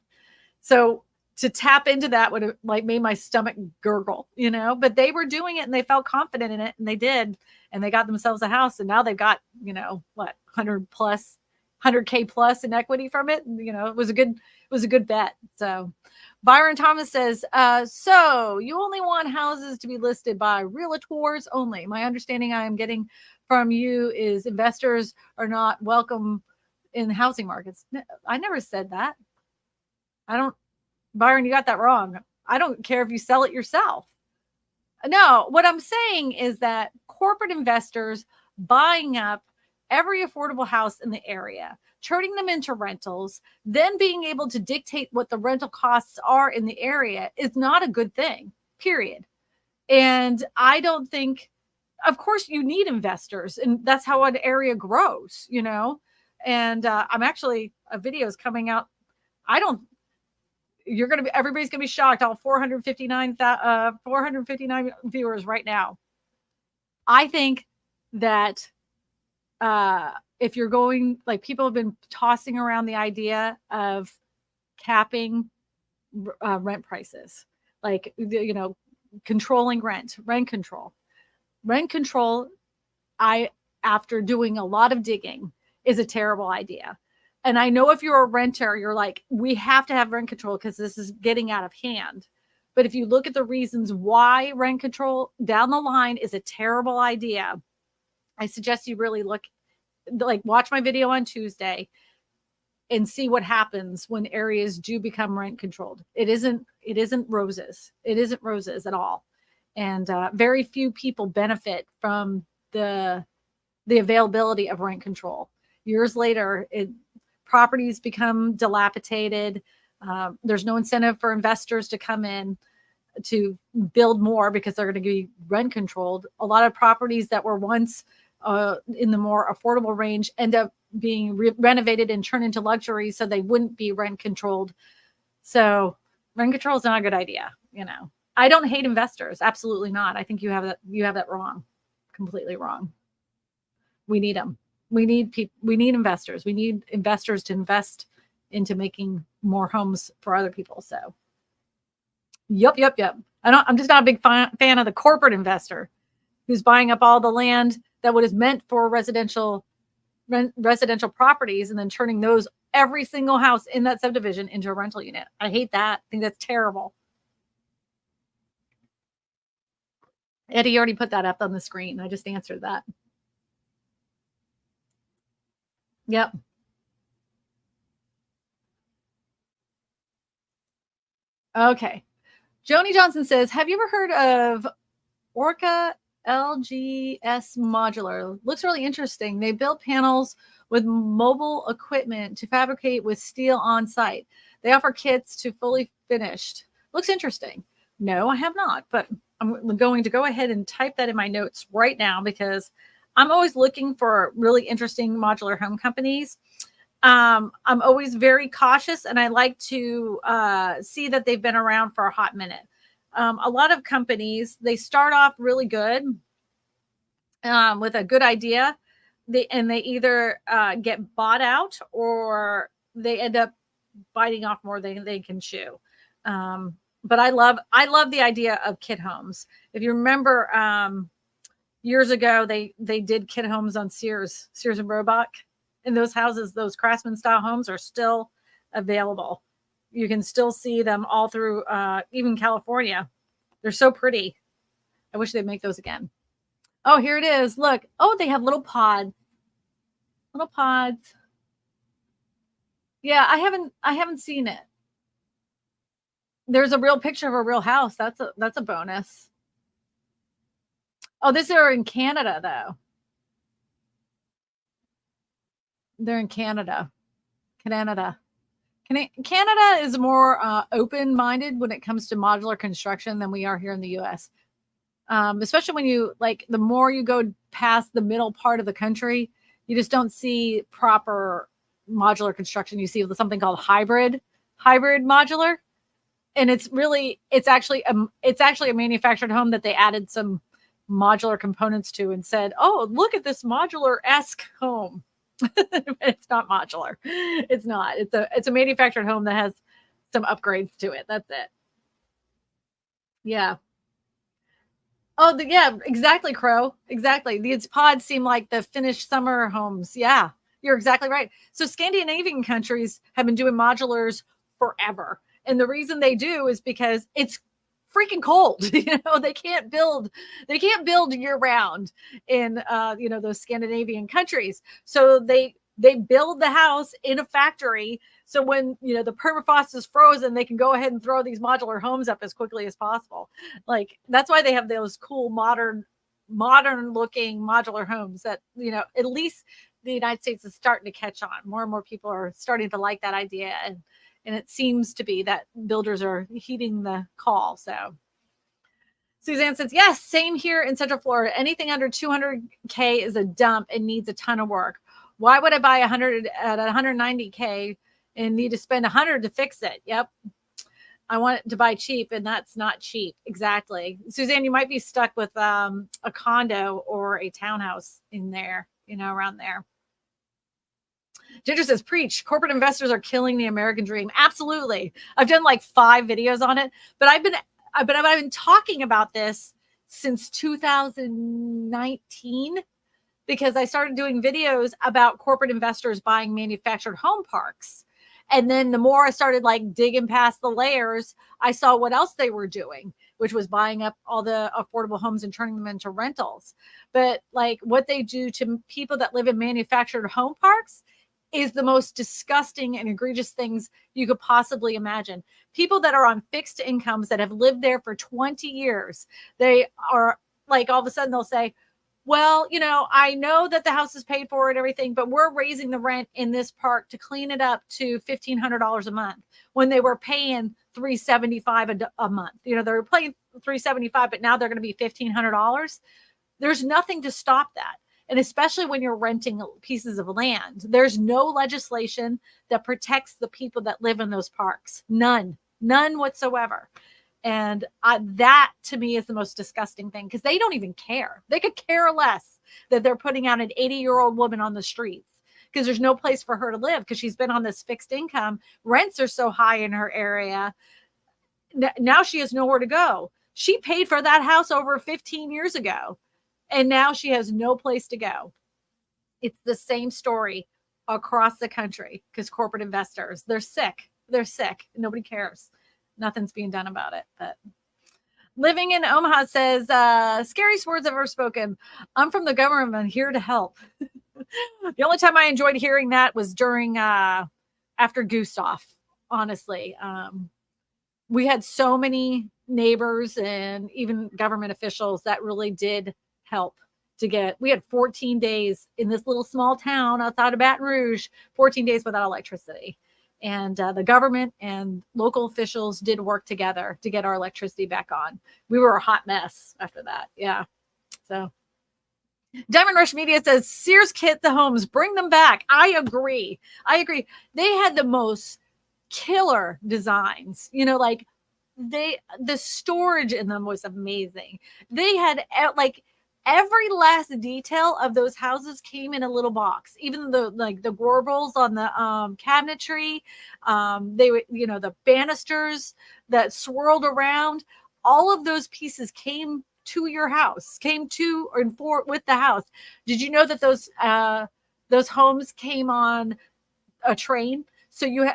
So to tap into that would have like made my stomach gurgle, but they were doing it and they felt confident in it and they did, and they got themselves a house, and now they've got, what, 100K plus in equity from it. It was a good bet. So Byron Thomas says, so you only want houses to be listed by realtors only. My understanding I am getting from you is investors are not welcome in housing markets. I never said that. Byron, you got that wrong. I don't care if you sell it yourself. No, what I'm saying is that corporate investors buying up every affordable house in the area, turning them into rentals, then being able to dictate what the rental costs are in the area is not a good thing, period. And I don't think, of course, you need investors, and that's how an area grows, And I'm actually, a video is coming out. Everybody's going to be shocked. All 459 viewers right now. I think that if you're going, like, people have been tossing around the idea of capping rent prices, like, controlling rent control. Rent control, after doing a lot of digging, is a terrible idea. And I know if you're a renter, you're like, we have to have rent control because this is getting out of hand. But if you look at the reasons why rent control down the line is a terrible idea, I suggest you really watch my video on Tuesday and see what happens when areas do become rent controlled. It isn't roses. It isn't roses at all. And very few people benefit from the availability of rent control. Years later, properties become dilapidated. There's no incentive for investors to come in to build more because they're going to be rent controlled. A lot of properties that were once in the more affordable range end up being renovated and turned into luxury so they wouldn't be rent controlled. So rent control is not a good idea. I don't hate investors. Absolutely not. I think you have that wrong, completely wrong. We need them. We need people. We need investors. We need investors to invest into making more homes for other people. So, yep. I'm just not a big fan of the corporate investor who's buying up all the land that is meant for residential properties and then turning every single house in that subdivision into a rental unit. I hate that. I think that's terrible. Eddie already put that up on the screen. I just answered that. Yep. Okay. Joni Johnson says, have you ever heard of Orca LGS Modular? Looks really interesting. They build panels with mobile equipment to fabricate with steel on site. They offer kits to fully finished. Looks interesting. No, I have not, but I'm going to go ahead and type that in my notes right now because I'm always looking for really interesting modular home companies. I'm always very cautious, and I like to see that they've been around for a hot minute. A lot of companies, they start off really good with a good idea. They either get bought out or they end up biting off more than they can chew. But I love the idea of kit homes. If you remember, years ago, they did kit homes on Sears and Roebuck. And those houses, those Craftsman style homes are still available. You can still see them all through, even California. They're so pretty. I wish they'd make those again. Oh, here it is. Look. Oh, they have little pods. Little pods. Yeah, I haven't seen it. There's a real picture of a real house. That's a bonus. Oh, these are in Canada, though. They're in Canada. Canada is more open-minded when it comes to modular construction than we are here in the U.S. Especially when the more you go past the middle part of the country, You just don't see proper modular construction. You see something called hybrid modular, and it's actually a manufactured home that they added some modular components to and said, "Oh, look at this modular-esque home." It's not modular. It's not. It's a manufactured home that has some upgrades to it. That's it. Yeah. Oh, yeah, exactly, Crow. Exactly. These pods seem like the Finnish summer homes. Yeah, you're exactly right. So Scandinavian countries have been doing modulars forever. And the reason they do is because it's freaking cold. They can't build year round in those Scandinavian countries. So they build the house in a factory. So when the permafrost is frozen, they can go ahead and throw these modular homes up as quickly as possible. Like, that's why they have those cool modern looking modular homes that at least the United States is starting to catch on. More and more people are starting to like that idea, and it seems to be that builders are heeding the call. So Suzanne says, yes, same here in Central Florida. Anything under 200K is a dump and needs a ton of work. Why would I buy 100 at 190K and need to spend 100 to fix it? Yep. I want it to buy cheap, and that's not cheap. Exactly. Suzanne, you might be stuck with a condo or a townhouse in there, around there. Ginger says, preach. Corporate investors are killing the American dream. Absolutely. I've done like 5 videos on it, but I've been talking about this since 2019 because I started doing videos about corporate investors buying manufactured home parks. And then the more I started like digging past the layers, I saw what else they were doing, which was buying up all the affordable homes and turning them into rentals. But like what they do to people that live in manufactured home parks is the most disgusting and egregious things you could possibly imagine. People that are on fixed incomes that have lived there for 20 years, they are like, all of a sudden they'll say, well, I know that the house is paid for and everything, but we're raising the rent in this park to clean it up to $1,500 a month when they were paying $375 a month. They were paying $375, but now they're going to be $1,500. There's nothing to stop that. And especially when you're renting pieces of land, there's no legislation that protects the people that live in those parks. None whatsoever. And that to me is the most disgusting thing, because they don't even care. They could care less that they're putting out an 80-year-old woman on the streets because there's no place for her to live because she's been on this fixed income. Rents are so high in her area. Now she has nowhere to go. She paid for that house over 15 years ago, and now she has no place to go. It's the same story across the country because corporate investors, they're sick. Nobody cares. Nothing's being done about it. But living in Omaha says, scariest words ever spoken. I'm from the government. I'm here to help. The only time I enjoyed hearing that was during after Gustav, honestly. We had so many neighbors and even government officials that really did help we had 14 days in this little small town outside of Baton Rouge, 14 days without electricity. And the government and local officials did work together to get our electricity back on. We were a hot mess after that. Yeah. So Diamond Rush Media says, Sears kit the homes, bring them back. I agree. They had the most killer designs, like the storage in them was amazing. They had like every last detail of those houses came in a little box. Even the Gorbals on the cabinetry, they were, the banisters that swirled around. All of those pieces came to your house, with the house. Did you know that those homes came on a train? So you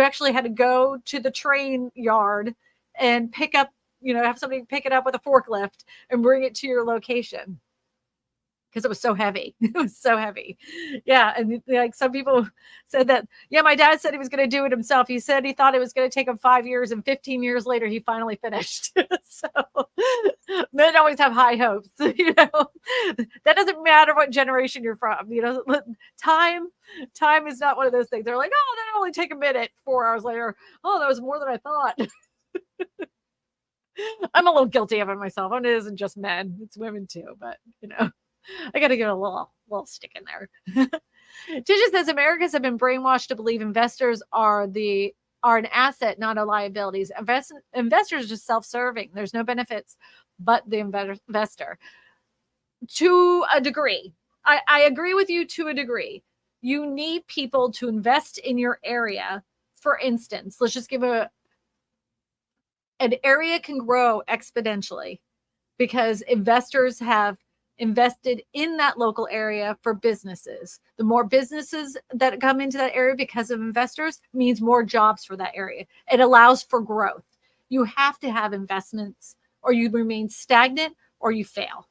actually had to go to the train yard and pick up, have somebody pick it up with a forklift and bring it to your location because it was so heavy. It was so heavy. Yeah. And like some people said that, yeah, my dad said he was going to do it himself. He said he thought it was going to take him 5 years, and 15 years later, he finally finished. So men always have high hopes. That doesn't matter what generation you're from. Time is not one of those things. They're like, oh, that only take a minute. 4 hours later, oh, that was more than I thought. I'm a little guilty of it myself. And it isn't just men, it's women too, but I got to get a little stick in there. Tisha says Americans have been brainwashed to believe investors are an asset, not a liability. Investors are just self-serving. There's no benefits but the investor. To a degree, I agree with you to a degree. You need people to invest in your area. For instance, let's just give an area can grow exponentially because investors have invested in that local area for businesses. The more businesses that come into that area because of investors means more jobs for that area. It allows for growth. You have to have investments or you remain stagnant or you fail.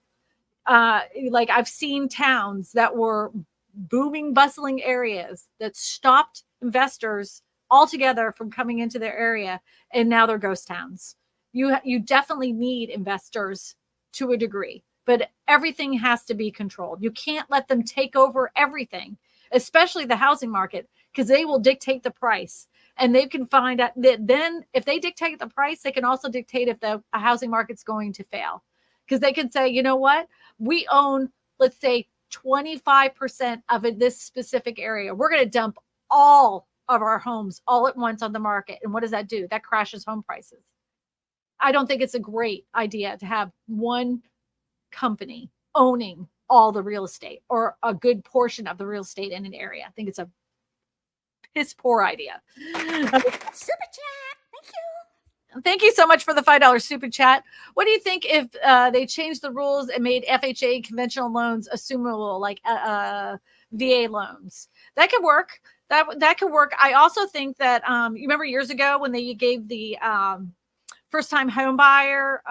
Like I've seen towns that were booming, bustling areas that stopped investors altogether from coming into their area, and now they're ghost towns. You definitely need investors to a degree, but everything has to be controlled. You can't let them take over everything, especially the housing market, because they will dictate the price. And they can find out that then if they dictate the price, they can also dictate if the housing market's going to fail. Because they can say, you know what, we own, let's say, 25% of this specific area. We're going to dump all of our homes all at once on the market. And what does that do? That crashes home prices. I don't think it's a great idea to have one company owning all the real estate or a good portion of the real estate in an area. I think it's a piss poor idea. Super chat. Thank you. Thank you so much for the $5 super chat. What do you think if they changed the rules and made FHA conventional loans assumable, like VA loans? That could work. That could work. I also think that you remember years ago when they gave the first-time home buyer,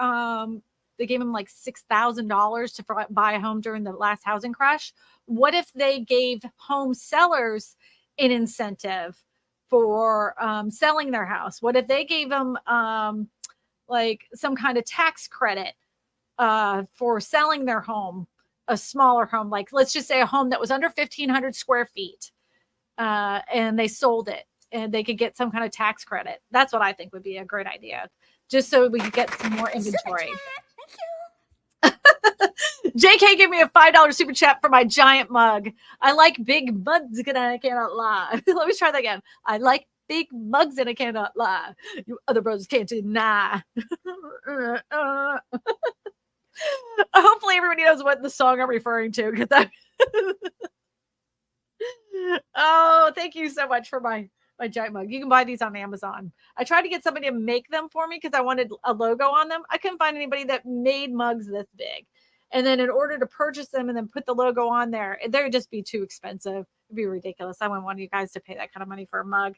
they gave them like $6,000 to buy a home during the last housing crash. What if they gave home sellers an incentive for selling their house? What if they gave them like some kind of tax credit for selling their home, a smaller home, like let's just say a home that was under 1,500 square feet, and they sold it and they could get some kind of tax credit? That's what I think would be a great idea, just so we could get some more inventory. JK gave me a $5 super chat for my giant mug. I like big mugs and I cannot lie. Let me try that again. I like big mugs and I cannot lie. You other brothers can't deny. Hopefully everybody knows what the song I'm referring to. Oh, thank you so much for my giant mug. You can buy these on Amazon. I tried to get somebody to make them for me because I wanted a logo on them. I couldn't find anybody that made mugs this big. And then in order to purchase them and then put the logo on there, they would just be too expensive. It'd be ridiculous. I wouldn't want you guys to pay that kind of money for a mug.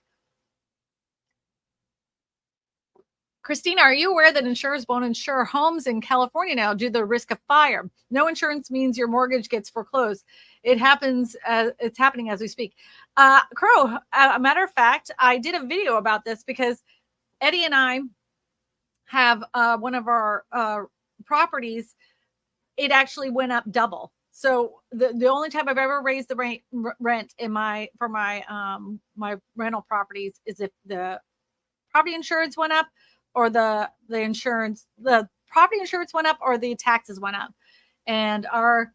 Kristina, are you aware that insurers won't insure homes in California now due to the risk of fire? No insurance means your mortgage gets foreclosed. It's happening as we speak. Crow, a matter of fact, I did a video about this because Eddie and I have one of our properties. It actually went up double. So the only time I've ever raised the rent in my rental properties is if the property insurance went up, or the property insurance went up, or the taxes went up. And our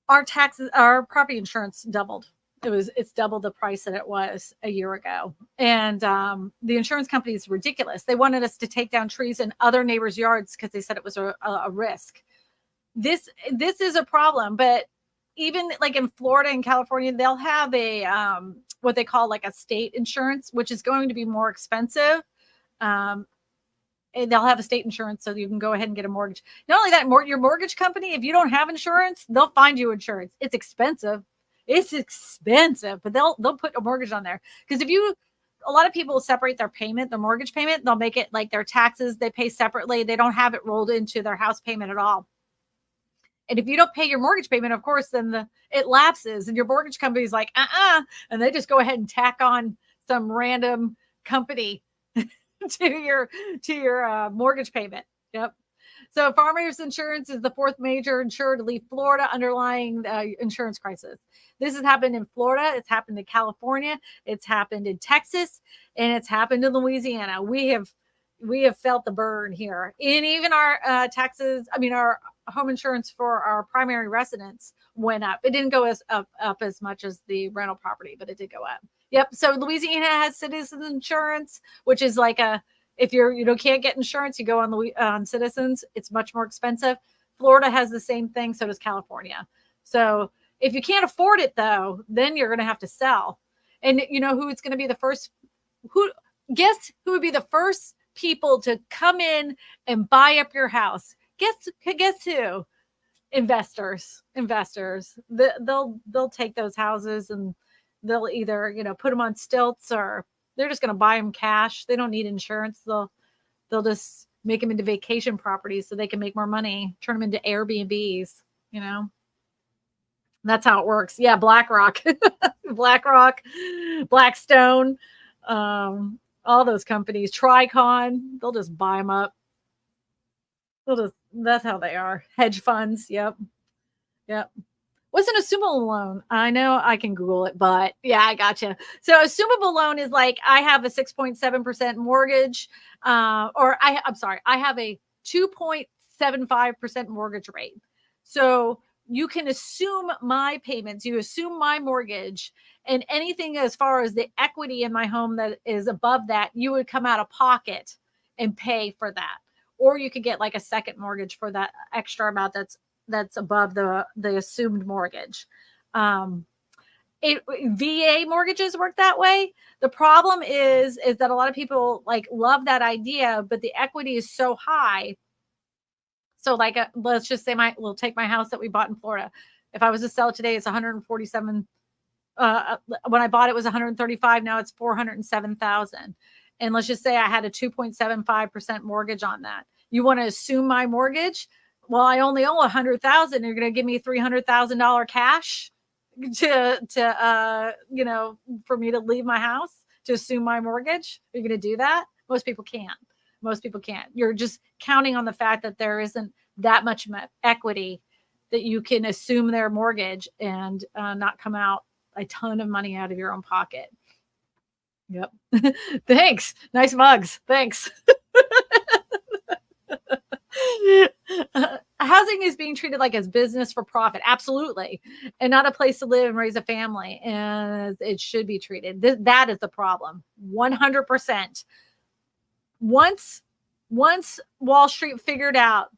property insurance doubled. It's double the price that it was a year ago. And the insurance company is ridiculous. They wanted us to take down trees in other neighbors' yards because they said it was a risk. This is a problem, but even like in Florida and California, they'll have a what they call like a state insurance, which is going to be more expensive. And they'll have a state insurance so you can go ahead and get a mortgage. Not only that, your mortgage company, if you don't have insurance, they'll find you insurance. It's expensive, but they'll put a mortgage on there. Because a lot of people separate their mortgage payment, they'll make it like their taxes, they pay separately. They don't have it rolled into their house payment at all. And if you don't pay your mortgage payment, of course, then it lapses and your mortgage company is like, and they just go ahead and tack on some random company to your mortgage payment. Yep. So farmers insurance is the fourth major insurer to leave Florida underlying insurance crisis. This has happened in Florida. It's happened in California. It's happened in Texas, and it's happened in Louisiana. We have felt the burn here. And even our taxes, our home insurance for our primary residence went up. It didn't go up as much as the rental property, but it did go up. Yep. So Louisiana has citizen insurance, which is like if can't get insurance, you go on Citizens. It's much more expensive. Florida has the same thing. So does California. So if you can't afford it though, then you're going to have to sell. And you know who it's going to be the first? Guess who would be the first people to come in and buy up your house? Guess who? Investors. They'll take those houses and they'll either put them on stilts, or they're just going to buy them cash. They don't need insurance. They'll just make them into vacation properties so they can make more money, turn them into Airbnbs. That's how it works. Yeah, BlackRock, Blackstone, all those companies, Tricon, they'll just buy them up. That's how they are. Hedge funds. Yep. What's an assumable loan? I know I can Google it, but yeah, I gotcha. So assumable loan is like I have a 6.7% mortgage, I have a 2.75% mortgage rate. So you can assume my payments, you assume my mortgage, and anything as far as the equity in my home that is above that, you would come out of pocket and pay for that. Or you could get like a second mortgage for that extra amount that's above the assumed mortgage. VA mortgages work that way. The problem is that a lot of people love that idea, but the equity is so high. So let's just say we'll take my house that we bought in Florida. If I was to sell it today, it's 147. When I bought it was 135. Now it's 407,000. And let's just say I had a 2.75% mortgage on that. You want to assume my mortgage? Well, I only owe 100,000. You're going to give me $300,000 cash to for me to leave my house to assume my mortgage. Are you going to do that? Most people can't. You're just counting on the fact that there isn't that much equity that you can assume their mortgage and not come out a ton of money out of your own pocket. Yep. Thanks. Nice mugs. Thanks. Housing is being treated like as business for profit. Absolutely. And not a place to live and raise a family. And it should be treated. That is the problem. 100%. Once Wall Street figured out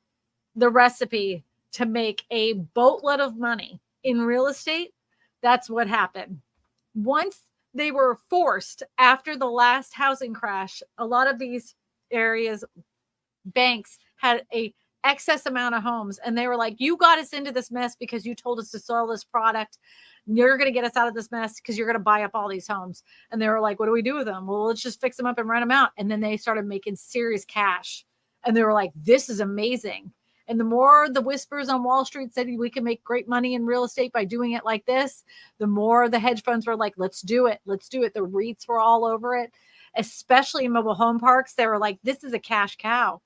the recipe to make a boatload of money in real estate, that's what happened. Once they were forced after the last housing crash, a lot of these areas, banks had a excess amount of homes, and they were like, you got us into this mess because you told us to sell this product. You're going to get us out of this mess because you're going to buy up all these homes. And they were like, what do we do with them? Well, let's just fix them up and rent them out. And then they started making serious cash. And they were like, this is amazing. And the more the whispers on Wall Street said we can make great money in real estate by doing it like this, the more the hedge funds were like, let's do it. Let's do it. The REITs were all over it, especially in mobile home parks. They were like, this is a cash cow.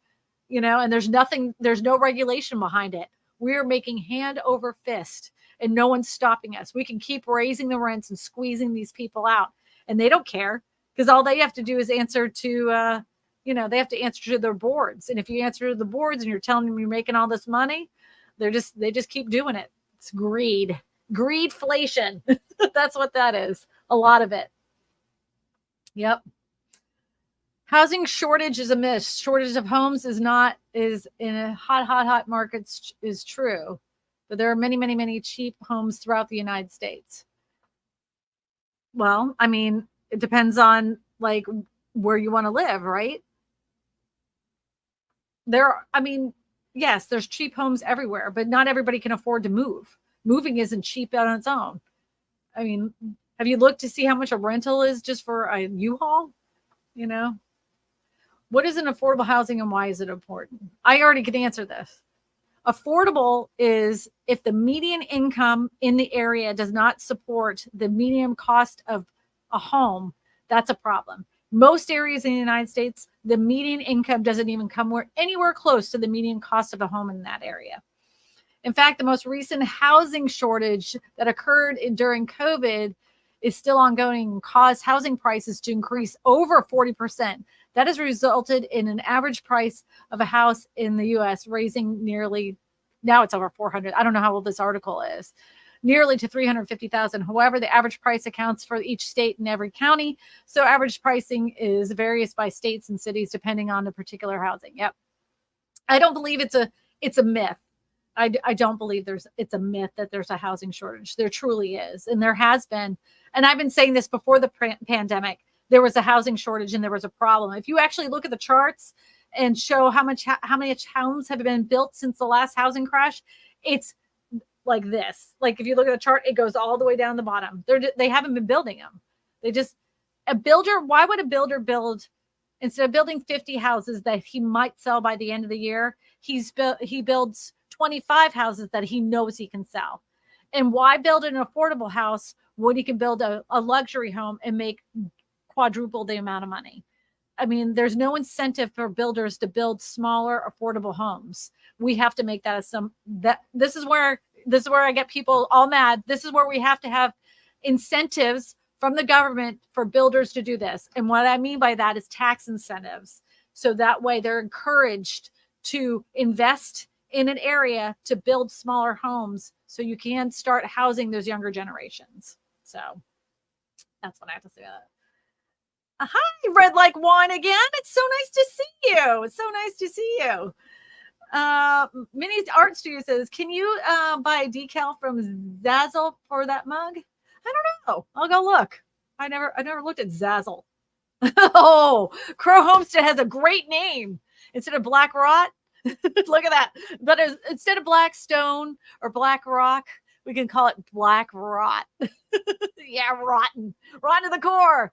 And there's no regulation behind it. We're making hand over fist and no one's stopping us. We can keep raising the rents and squeezing these people out, and they don't care because all they have to do is answer to, they have to answer to their boards. And if you answer to the boards and you're telling them you're making all this money, they just keep doing it. It's greedflation. That's what that is. A lot of it. Yep. Housing shortage is a myth. Shortage of homes is in a hot markets is true. But there are many, many, many cheap homes throughout the United States. Well, I mean, it depends on where you want to live, right? Yes, there's cheap homes everywhere, but not everybody can afford to move. Moving isn't cheap on its own. I mean, have you looked to see how much a rental is just for a U-Haul? What is an affordable housing and why is it important? I already could answer this. Affordable is if the median income in the area does not support the median cost of a home, that's a problem. Most areas in the United States, the median income doesn't even come anywhere close to the median cost of a home in that area. In fact, the most recent housing shortage that occurred during COVID is still ongoing and caused housing prices to increase over 40%. That has resulted in an average price of a house in the U.S. raising nearly now it's over 400. I don't know how old this article is. Nearly to 350,000. However, the average price accounts for each state and every county. So average pricing is varies by states and cities depending on the particular housing. Yep. I don't believe it's a myth. I don't believe it's a myth that there's a housing shortage. There truly is. And there has been. And I've been saying this before the pandemic. There was a housing shortage and there was a problem. If you actually look at the charts and show how many homes have been built since the last housing crash, it's like this. Like if you look at the chart, it goes all the way down the bottom. They haven't been building them. Why would a builder build, instead of building 50 houses that he might sell by the end of the year, he builds 25 houses that he knows he can sell. And why build an affordable house when he can build a luxury home and make quadruple the amount of money? I mean, there's no incentive for builders to build smaller, affordable homes. We have to make that this is where I get people all mad. This is where we have to have incentives from the government for builders to do this. And what I mean by that is tax incentives. So that way they're encouraged to invest in an area to build smaller homes so you can start housing those younger generations. So that's what I have to say about it. Hi, Red Like Wine again. It's so nice to see you. It's so nice to see you. Minnie's Art Studio says, can you buy a decal from Zazzle for that mug? I don't know. I'll go look. I never looked at Zazzle. Oh, Crow Homestead has a great name. Instead of Black Rot, look at that. But instead of Black Stone or Black Rock, we can call it Black Rot. Yeah, rotten to the core.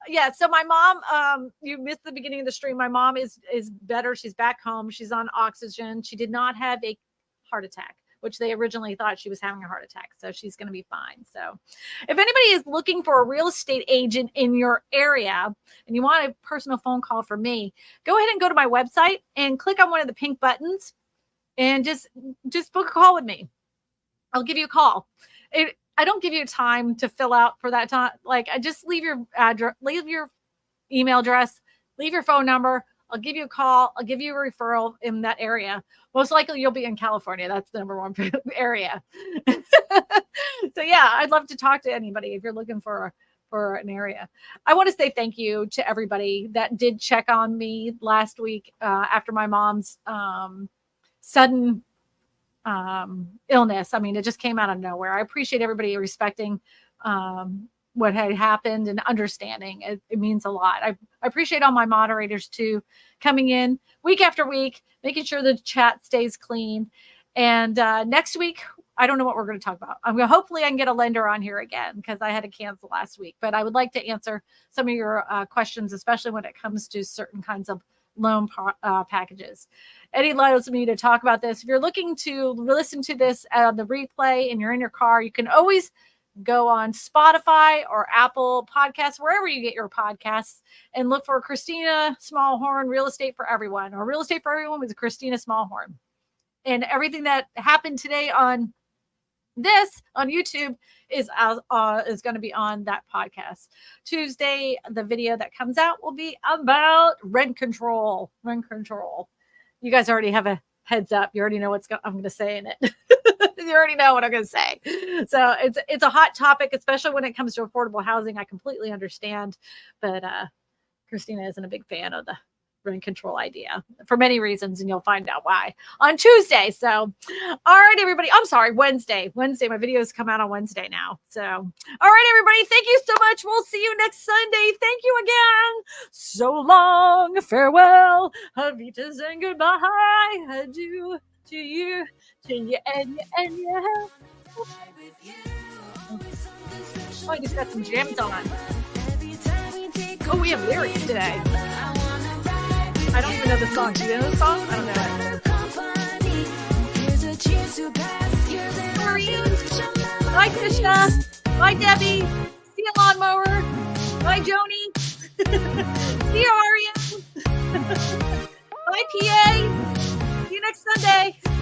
Yeah, so my mom, you missed the beginning of the stream. My mom is better. She's back home. She's on oxygen. She did not have a heart attack, which they originally thought she was having a heart attack. So she's going to be fine. So if anybody is looking for a real estate agent in your area and you want a personal phone call from me, go ahead and go to my website and click on one of the pink buttons and just book a call with me. I'll give you a call. I don't give you time to fill out for that time. Like I just leave your address, leave your email address, leave your phone number. I'll give you a call. I'll give you a referral in that area. Most likely you'll be in California. That's the number one area. So yeah, I'd love to talk to anybody if you're looking for an area. I want to say thank you to everybody that did check on me last week after my mom's sudden illness. I mean, it just came out of nowhere. I appreciate everybody respecting what had happened and understanding. It means a lot. I appreciate all my moderators too, coming in week after week, making sure the chat stays clean. And next week, I don't know what we're going to talk about. Hopefully I can get a lender on here again because I had to cancel last week, but I would like to answer some of your questions, especially when it comes to certain kinds of loan packages. Eddie allows me to talk about this. If you're looking to listen to this on the replay and you're in your car, you can always go on Spotify or Apple Podcasts, wherever you get your podcasts, and look for Kristina Smallhorn, Real Estate for Everyone, or Real Estate for Everyone with Kristina Smallhorn. And everything that happened today on YouTube is going to be on that podcast. Tuesday, the video that comes out will be about rent control. You guys already have a heads up. You already know I'm going to say in it. You already know what I'm going to say. So it's a hot topic, especially when it comes to affordable housing. I completely understand, but Kristina isn't a big fan of the rent control idea for many reasons, and you'll find out why on Tuesday. So, all right, everybody. I'm sorry, Wednesday. My videos come out on Wednesday now. So, all right, everybody. Thank you so much. We'll see you next Sunday. Thank you again. So long. Farewell. Havitas and goodbye. Adieu to you, and you. Oh, I just got some jams on. Oh, we have lyrics today. I don't even know the song. Do you know the song? I don't know it. How are you? Bye, Krishna. Bye, Debbie. See you, Lawnmower. Bye, Joni. See you, Aria. Bye, PA. See you next Sunday.